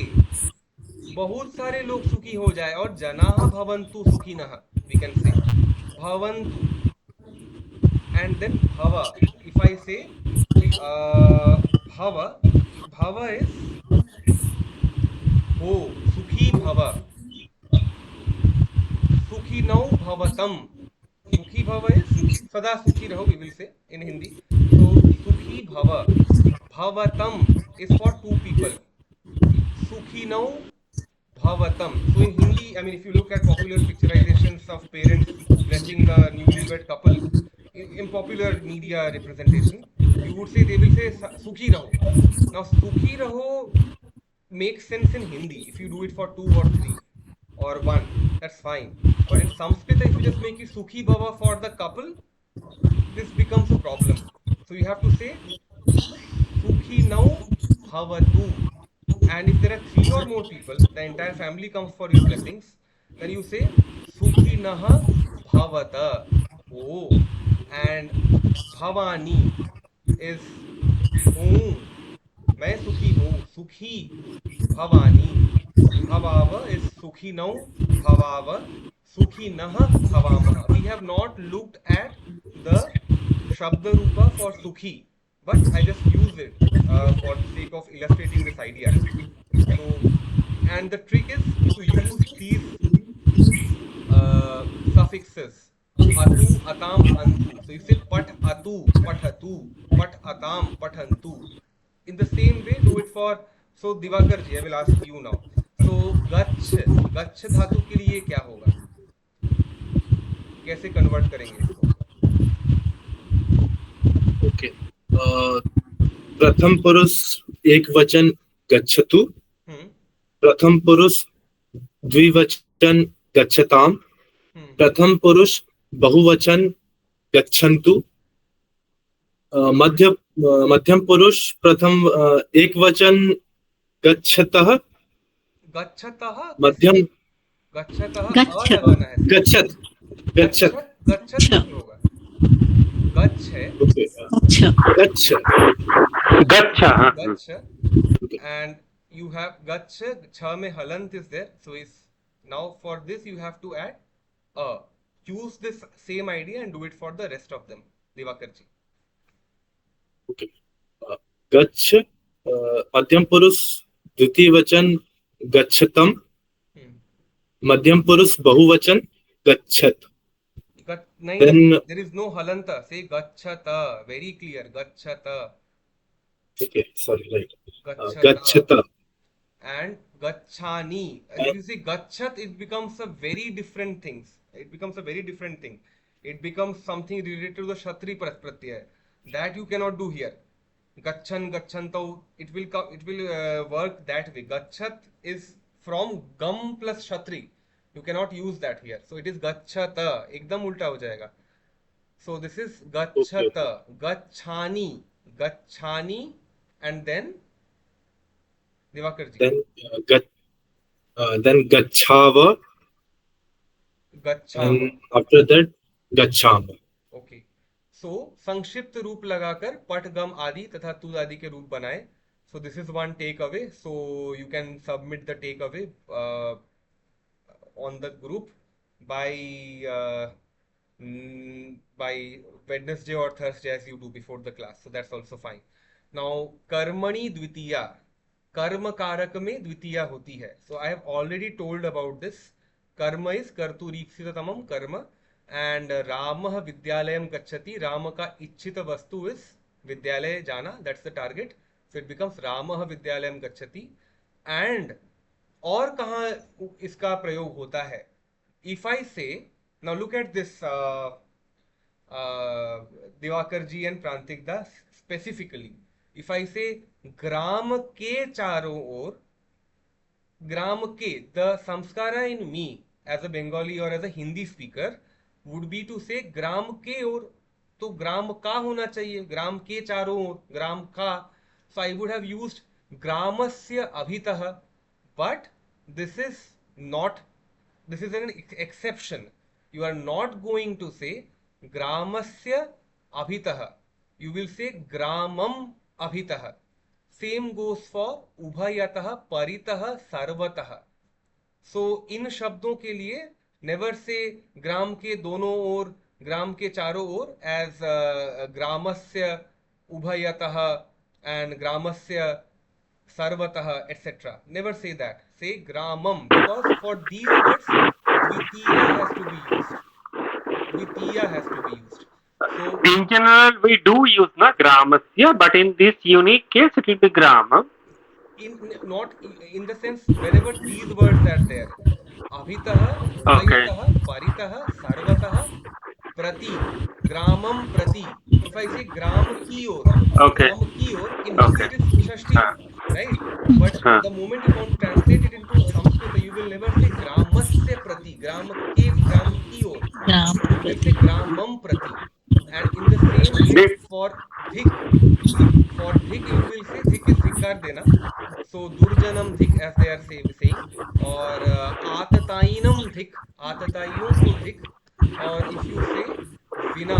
बहुत सारे लोग सुखी हो जाए, और जनाः भवन्तु सुखिनः वी कैन से भवन्तु. एंड देन भव, इफ आई से भव, भव इज हो, सुखी भव, सुखी नौ भवतम. सुखी भव इज सदा सुखी रहो, वी विल से इन हिंदी. सो सुखी भव, भवतम is for two people. Sukhi now bhavatam. So in Hindi, I mean, if you look at popular picturizations of parents blessing the newlywed couple in popular media representation, you would say, they will say Sukhi raho. Now Sukhi raho makes sense in Hindi if you do it for two or three or one, that's fine. But in Sanskrit, if you just make it Sukhi Bhava for the couple, this becomes a problem. So you have to say Sukhi now Bhavatu. And if there are three or more people, the entire family comes for your blessings, then you say Sukhi Naha Bhavata. Oh, and Bhavani is हूँ, मैं सुखी हूँ, सुखी Bhavani. Bhavava is sukhi now, bhavava, sukhi naha, bhavamaha. We have not looked at the Shabda Rupa for sukhi, but I just use it for the sake of illustrating this idea. So, and the trick is to use these suffixes atu, atam, antu. So you say pat atu, pathatu, pat atam, pathantu. In the same way, do it for, so Divakar ji, I will ask you now. So gach, gach धातु के लिए क्या होगा, कैसे convert करेंगे इसको? Okay, प्रथम पुरुष एक वचन गच्छतु, प्रथम पुरुष द्विवचन गच्छताम, प्रथम पुरुष बहुवचन गच्छन्तु, मध्यम पुरुष प्रथम एक वचन गच्छतः, गच्छतः, मध्यम गच्छतः अ लगाना है, गच्छत, गच्छत, गच्छत नहीं होगा, गच्छ है, गच्छ, Gacha. गच्छ, and you have gach, छ में हलंत is there, so is now for this you have to add a. Use this same idea and do it for the rest of them, Divakar ji. Okay, गच्छ, मध्यम पुरुष द्वितीय वचन गच्छतम, मध्यम पुरुष बहुवचन गच्छत. नहीं, there is no halanta, say gachata, very clear, gachata. Okay, sorry, right. Gachata. And gachani. If you say gachat, it becomes a very different thing. It becomes a very different thing. It becomes something related to the Kshatri pratyaya. That you cannot do here. Gachan, gachanto, it will work that way. Gachat is from gam plus Kshatri. You cannot use that here. So it is gachata. Ekdam ulta ho jayega. So this is gachata, gachani, gachani, and then Divakar ji. Then then gachhava, गच्छाम. and after that gachhama. Okay. So संक्षिप्त रूप लगाकर पट गम आदि तथा तुद आदि के रूप बनाए. So this is one take away. So you can submit the take away on the group by by Wednesday or Thursday as you do before the class. So that's also fine. Now कर्मणि द्वितीया, कर्म कारक में द्वितीया होती है. So I have already told about this. कर्म is कर्तुरीप्सिततमम कर्म, and रामः विद्यालयम गच्छति. राम का इच्छित वस्तु is विद्यालय जाना. That's the target. So it becomes रामः विद्यालयम गच्छति. And और कहाँ इसका प्रयोग होता है? If I say, now look at this Diwakar ji and प्रांतिक Das specifically. If I say ग्राम के चारों ओर, ग्राम के, the samskara in me as a Bengali or as a Hindi speaker would be to say ग्राम के ओर. तो ग्राम का होना चाहिए, ग्राम के चारों ओर, ग्राम का. So I would have used ग्रामस्य अभितः. But this is not, this is an exception. You are not going to say gramasya abhitah. You will say gramam abhitah. Same goes for ubhayatah, paritah, sarvatah. So इन शब्दों के लिए never say ग्राम के दोनों ओर, ग्राम के चारों ओर as ग्रामस्य ubhayatah and ग्रामस्य sarvatah, etc. Never say that. Say gramam, because for these words dvitiya has to be used. Dvitiya has to be used. So In general, we do use na gramasya, but in this unique case, it will be grama. not in the sense whenever these words are there, abhitah, Okay. ubhayatah, paritah, sarvatah, prati, gramam prati. If I say gram ki or, Okay. gram ki or, in Hindi Okay. it is shashti, right? But the moment you want to translate it into Sanskrit, you will never say gramasya prati, gram ki or. You will say gramam prati. And in the same way for dhik, for dhik you will say, dhik is dhikar dena. So durjanam dhik as they are saying, or atatainam dhik, atatayinam ko dhik. Or if you say vina,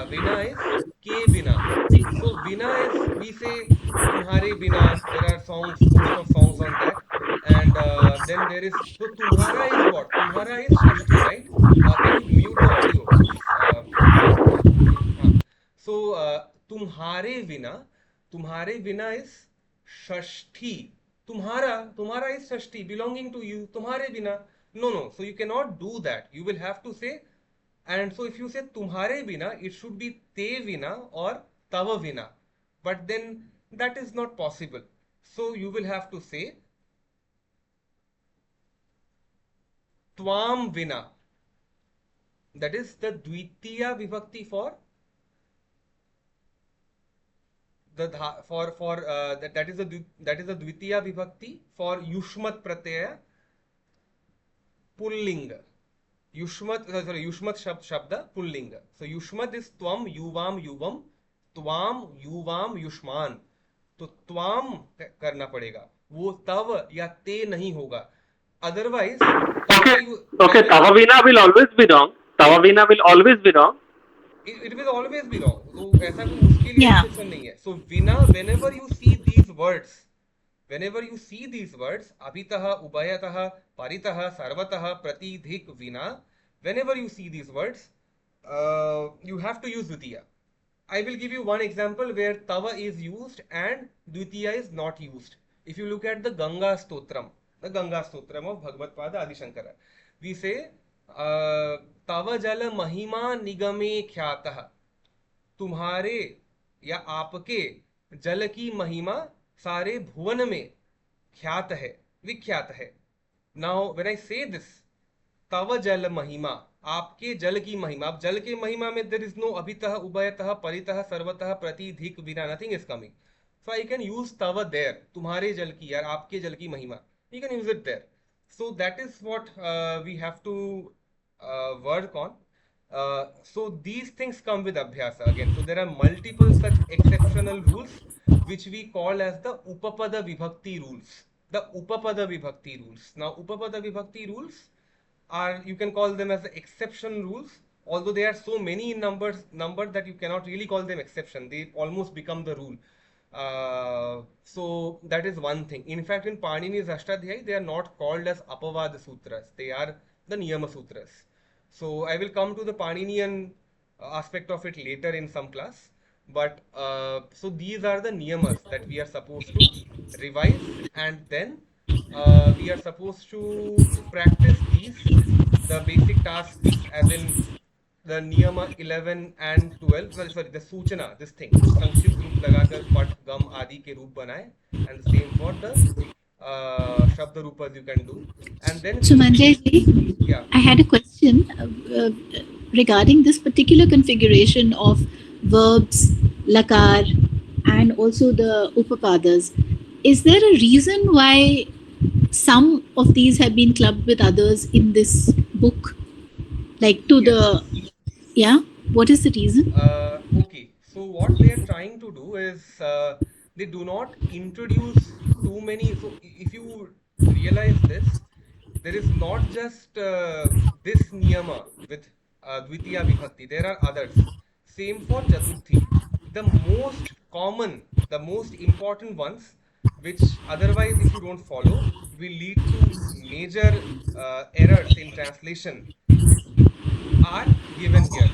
vina is ke bina. So vina is, we say tumhare bina. There are songs, host of songs on that. And then there is, so tumhara is what? Tumhara is shashti, right? Can you mute the audio, please? So तुम्हारे बिना is षष्ठी. तुम्हारा is Shashthi, belonging to you. तुम्हारे बिना. No. So you cannot do that. You will have to say, and so if you say तुम्हारे बिना, it should be te vina or tava vina. But then that is not possible. So you will have to say tvam vina. That is the dvitiya vibhakti for the that is the dvitiya vibhakti for yushmat pratyaya pullinga. Yushmat shabda pullinga. So yushmat is tvam, yuvam, yuvam, tvam, yuvam, yushman. तो त्वाम करना पड़ेगा, वो तव या ते नहीं होगा. Otherwise, okay, tavavina will always be wrong. Tavavina will always be wrong. It will always be wrong. तो ऐसा कोई उसके लिए exception नहीं है. So vina, whenever you see these words, abhitah, ubhayatah, paritah, sarvatah, prati, dhik, vina, whenever you see these words, you have to use dvitiya. I will give you one example where tava is used and dvitiya is not used. If you look at the Ganga Stotram of Bhagavad Pada Adi Shankara, we say tava jala mahima nigame khyatah. तुम्हारे या आपके जल की महिमा सारे भुवन में ख्यात है, विख्यात है. Now when I say this, तव जल महिमा, आपके जल की महिमा. अब जल के महिमा में there is no अभितः, उभयतः, परितः, सर्वतः, प्रति, धिक, बिना, nothing is coming. So I can use तव there, तुम्हारे जल की या आपके जल की महिमा. You can use it there. So that is what we have to work on. So these things come with Abhyasa again. So there are multiple such exceptional rules which we call as the Upapada Vibhakti rules. the Upapada Vibhakti rules. Now, Upapada Vibhakti rules are, you can call them as the exception rules, although they are so many in number that you cannot really call them exception. They almost become the rule. So that is one thing. In fact, in Panini's Ashtadhyayi, they are not called as Apavada Sutras. They are the Niyama Sutras. So I will come to the Paninian aspect of it later in some class. But so these are the niyamas that we are supposed to revise, and then we are supposed to practice these, the basic tasks, as in the niyama 11 and 12, sorry, the suchana, this thing, sankshipt रूप लगाकर पट गम आदि के रूप बनाए, and the same for the shabda rupas you can do, and then So Manjay, yeah. I had a question regarding this particular configuration of verbs, lakar, and also the upapadas. Is there a reason why some of these have been clubbed with others in this book? Like to the, yeah, what is the reason? Okay, so what they are trying to do is they do not introduce too many. So if you realize this, there is not just this niyama with Dvitiya Vibhakti, there are others. Same for Chaturthi. The most common, the most important ones, which otherwise, if you don't follow, will lead to major errors in translation, are given here.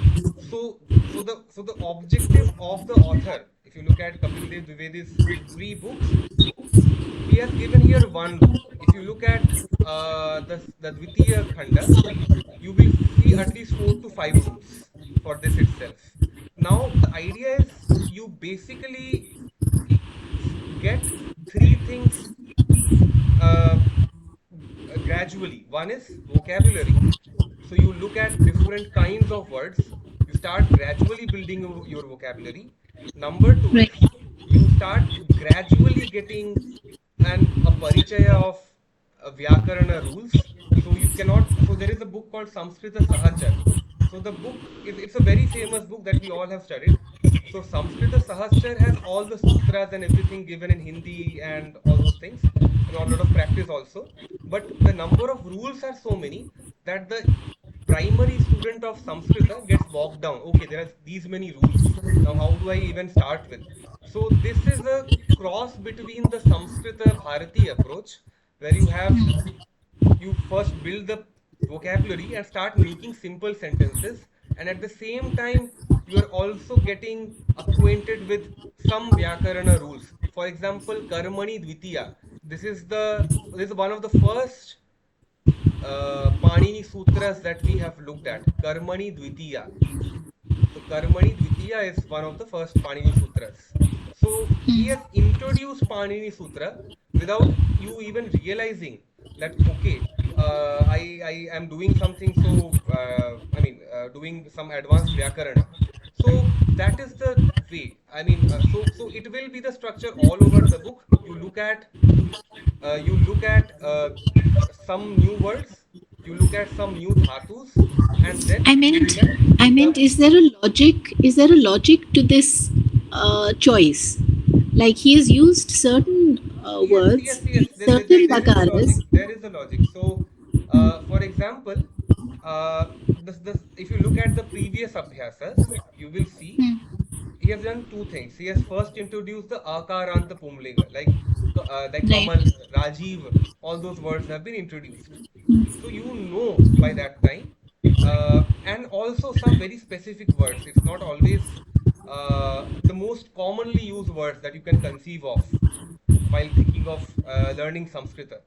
So the objective of the author, if you look at Kapil Dev Dwivedi's 3 books, he has given here one rule. If you look at the Dvitiya Khanda, you will see at least 4 to 5 rules for this itself. Now the idea is you basically get 3 things uh, gradually. One is vocabulary. So you look at different kinds of words. You start gradually building your vocabulary. Number two Right. is you start gradually getting a parichaya of Vyakarana rules. So you cannot. So there is a book called Samskrita Sahachar. So the book is, it's a very famous book that we all have studied. So Samskrita Sahasrar has all the sutras and everything given in Hindi and all those things, and a lot of practice also. But the number of rules are so many that the primary student of Samskrita gets bogged down. Okay, there are these many rules. Now how do I even start with? So this is a cross between the Samskrita Bharati approach, where you first build the vocabulary and start making simple sentences, and at the same time you are also getting acquainted with some vyakarana rules. For example, karmani dvitiya, this is one of the first Panini sutras that we have looked at, karmani dvitiya. So Karmani Dvitiya is one of the first Panini Sutras. So he has introduced Panini Sutra without you even realizing that, okay, I am doing something, so doing some advanced Vyakarana. So that is the way. So it will be the structure all over the book. You look at some new words, you look at some new dhatus, and then I you meant, look at I the meant, is there a logic? Is there a logic to this choice? Like he has used certain yes, words, yes, yes. certain There is a logic. lakaras. There is a logic. So, for example, if you look at the previous abhyasas, you will see he has done 2 things. He has first introduced the akaranta pumlinga, like Right. Kamal, Rajiv, all those words have been introduced. So you know by that time, and also some very specific words. It's not always the most commonly used words that you can conceive of while thinking of learning Sanskrita.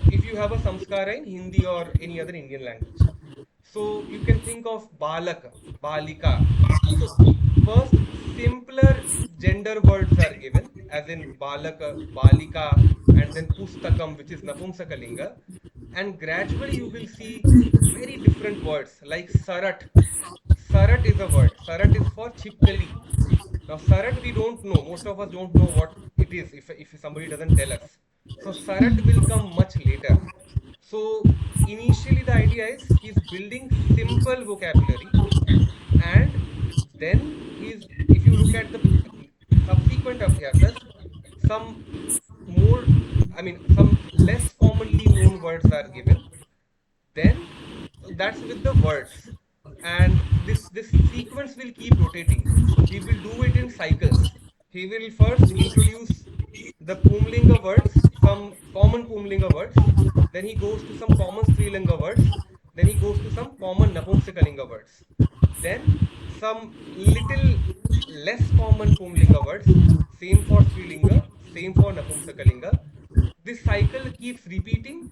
If you have a samskara in Hindi or any other Indian language. So you can think of balaka, balika. So first, simpler gender words are given, as in balaka, balika, and then pustakam, which is napumsakalinga. And gradually you will see very different words like sarat. Sarat is a word. Sarat is for chipkali. Now, Sarat we don't know. Most of us don't know what it is if somebody doesn't tell us. So, Sarat will come much later. So, initially the idea is he's building simple vocabulary, and then if you look at the subsequent abhyasas, some more, some less commonly known words are given. Then that's with the words, and this sequence will keep rotating. He will do it in cycles. He will first introduce the Pumlinga words, some common Pumlinga words, then he goes to some common Strilinga words, then he goes to some common Napumsakalinga words, then some little less common Pumlinga words, same for Strilinga, same for Napumsakalinga. This cycle keeps repeating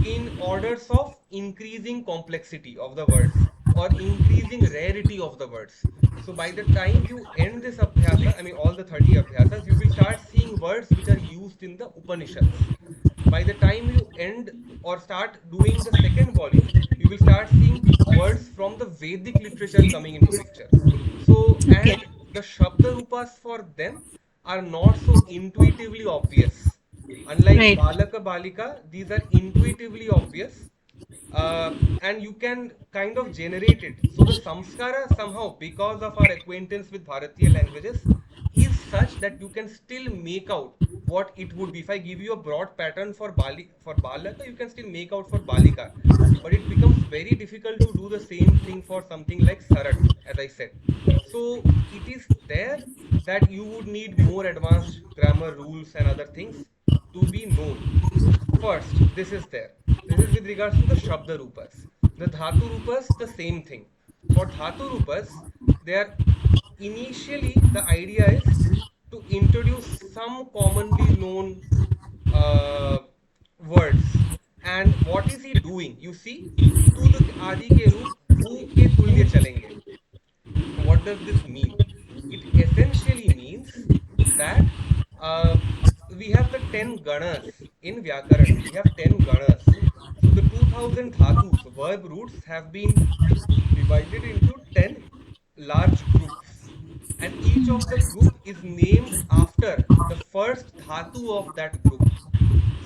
in orders of increasing complexity of the words or increasing rarity of the words. So by the time you end this abhyasa, I mean all the 30 abhyasas, you will start seeing words which are used in the Upanishads. By the time you end or start doing the second volume, you will start seeing words from the Vedic literature coming into picture. So, Okay. and the Shabda Rupas for them are not so intuitively obvious. Unlike Right. Balaka Balika, these are intuitively obvious, and you can kind of generate it. So the samskara somehow, because of our acquaintance with Bharatiya languages, is such that you can still make out what it would be. If I give you a broad pattern for for Balaka, you can still make out for Balika. But it becomes very difficult to do the same thing for something like Sarat, as I said. So it is there that you would need more advanced grammar rules and other things to be known. First, this is there. This is with regards to the Shabda Rupas. The Dhatu Rupas, the same thing. For Dhatu Rupas, they are initially the idea is to introduce some commonly known uh, words. And what is he doing? You see, tud adi ke roop bhu ke tulya chalenge. What does this mean? It essentially means that uh, we have the 10 ganas in Vyakaran. We have 10 ganas. So the 2000 dhatus, verb roots, have been divided into 10 large groups. And each of the group is named after the first dhatu of that group.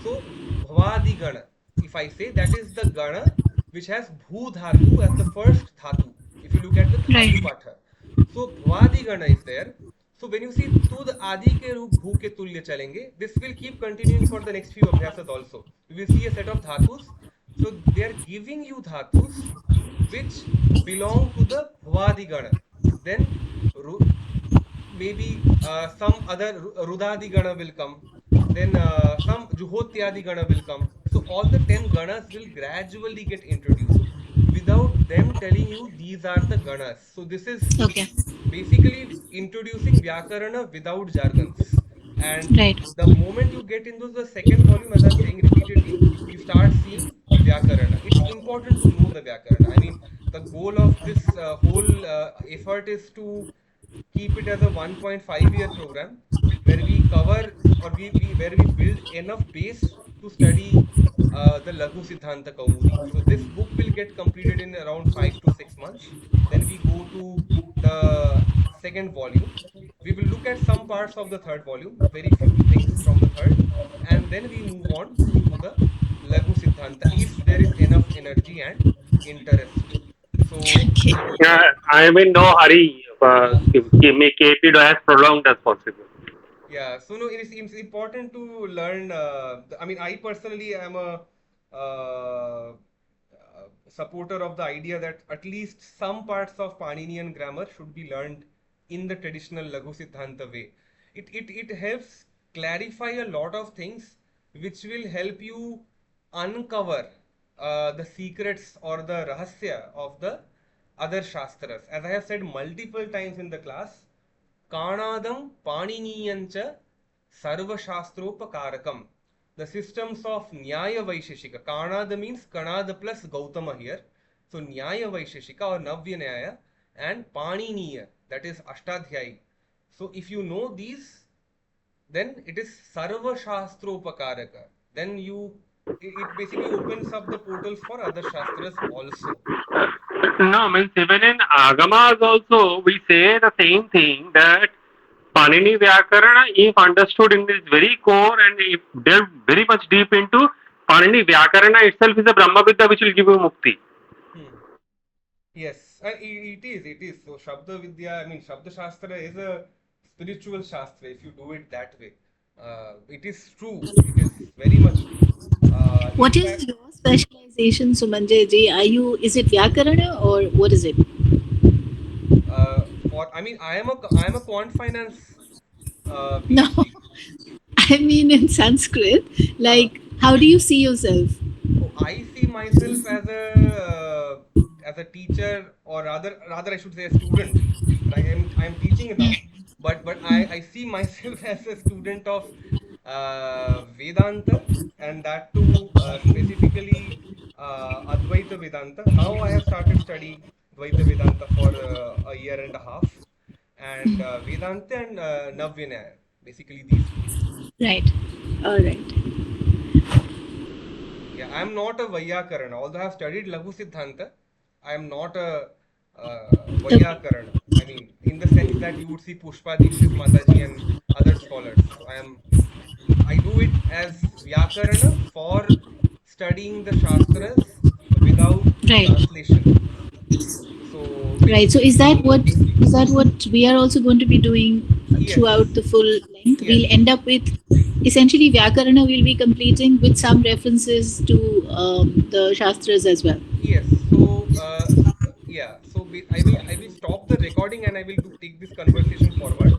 So, Bhavadi Gana, if I say that is the Gana which has Bhu Dhatu as the first Dhatu, if you look at the Right. Dhatu Patha. So, Bhavadi Gana is there. So, when you see Tud Adi ke Roop Bhu ke Tulya Chalenge, this will keep continuing for the next few Abhyasas also. You will see a set of Dhatus. So, they are giving you Dhatus which belong to the Bhavadi Gana. Then, maybe some other Rudadi Gana will come, then some Juhotyadi Gana will come. So all the 10 Ganas will gradually get introduced without them telling you these are the Ganas. So this is Okay. basically introducing Vyakarana without jargons. And Right. the moment you get into the second volume, as I'm saying repeatedly, you start seeing Vyakarana. It's important to know the Vyakarana. I mean, the goal of this whole effort is to keep it as a 1.5-year program where we cover or where we build enough base to study the Laghu Siddhanta Kaumudi. So this book will get completed in around 5 to 6 months. Then we go to the second volume. We will look at some parts of the third volume, very few things from the third, and then we move on to the Laghu Siddhanta if there is enough energy and interest. So I am in no hurry. Make it as prolonged as possible. yeah, so no, it's important to learn. I mean, I personally am a supporter of the idea that at least some parts of Paninian grammar should be learned in the traditional Laghu Siddhanta way. It helps clarify a lot of things which will help you uncover the secrets or the rahasya of the other shastras. As I have said multiple times in the class, Kanadam Paniniyancha Sarvashastropakarакам. The systems of Nyaya Vaisheshika. Kanada means Kanada plus Gautama here. So Nyaya Vaisheshika or Navya Nyaya and Paniniya, that is Ashtadhyayi. So if you know these, then it is Sarva Shastropakaraka. Then it basically opens up the portals for other shastras also. No, means even in Agamas also we say the same thing that Panini Vyakarana, if understood in this very core and if delved very much deep into Panini Vyakarana itself is a Brahma Vidya which will give you mukti. Hmm. Yes, it is. It is. So, Shabda Vidya, I mean, Shabda Shastra is a spiritual Shastra if you do it that way. It is true. It is very much true. In What fact, is your specialization, Sumanjay ji? Is it Vyakarana or what is it? I mean, I am a quant finance No, PhD. I mean in Sanskrit. Uh-huh. Like, how do you see yourself? Oh, I see myself as a teacher, or rather I should say a student. Right? I'm teaching now, but I see myself as a student of Vedanta, and that too specifically Advaita Vedanta. Now I have started studying Dvaita Vedanta for a year and a half, and Vedanta and Navya, basically these two. Right. All right. Yeah, I am not a Vaiyakarana. Although I have studied Laghu Siddhanta, I am not a Okay. Vaiyakarana. I mean, in the sense that you would see Pushpa Dikshit Mataji and other scholars. I do it as Vyakarana for studying the Shastras without Right. translation. So Right. So is that what we are also going to be doing throughout yes, the full length? yes. We'll end up with essentially Vyakarana we'll be completing with some references to the Shastras as well. Yes. So, yeah. So I will stop the recording and I will take this conversation forward.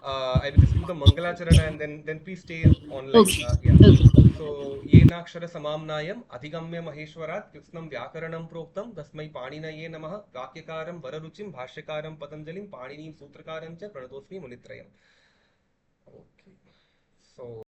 I will just do the Mangalacharana and then please stay online. Okay. Yeah. Okay. So येनाक्षर समाम्नायम अधिगम्य महेश्वरात् कृत्स्नं व्याकरणं प्रोक्तं तस्मै पाणिनये नमः वाक्यकारं वररुचिं भाष्यकारं पतञ्जलिं पाणिनीं सूत्रकारं च प्रणतोऽस्मि मुनित्रयम्. Okay. So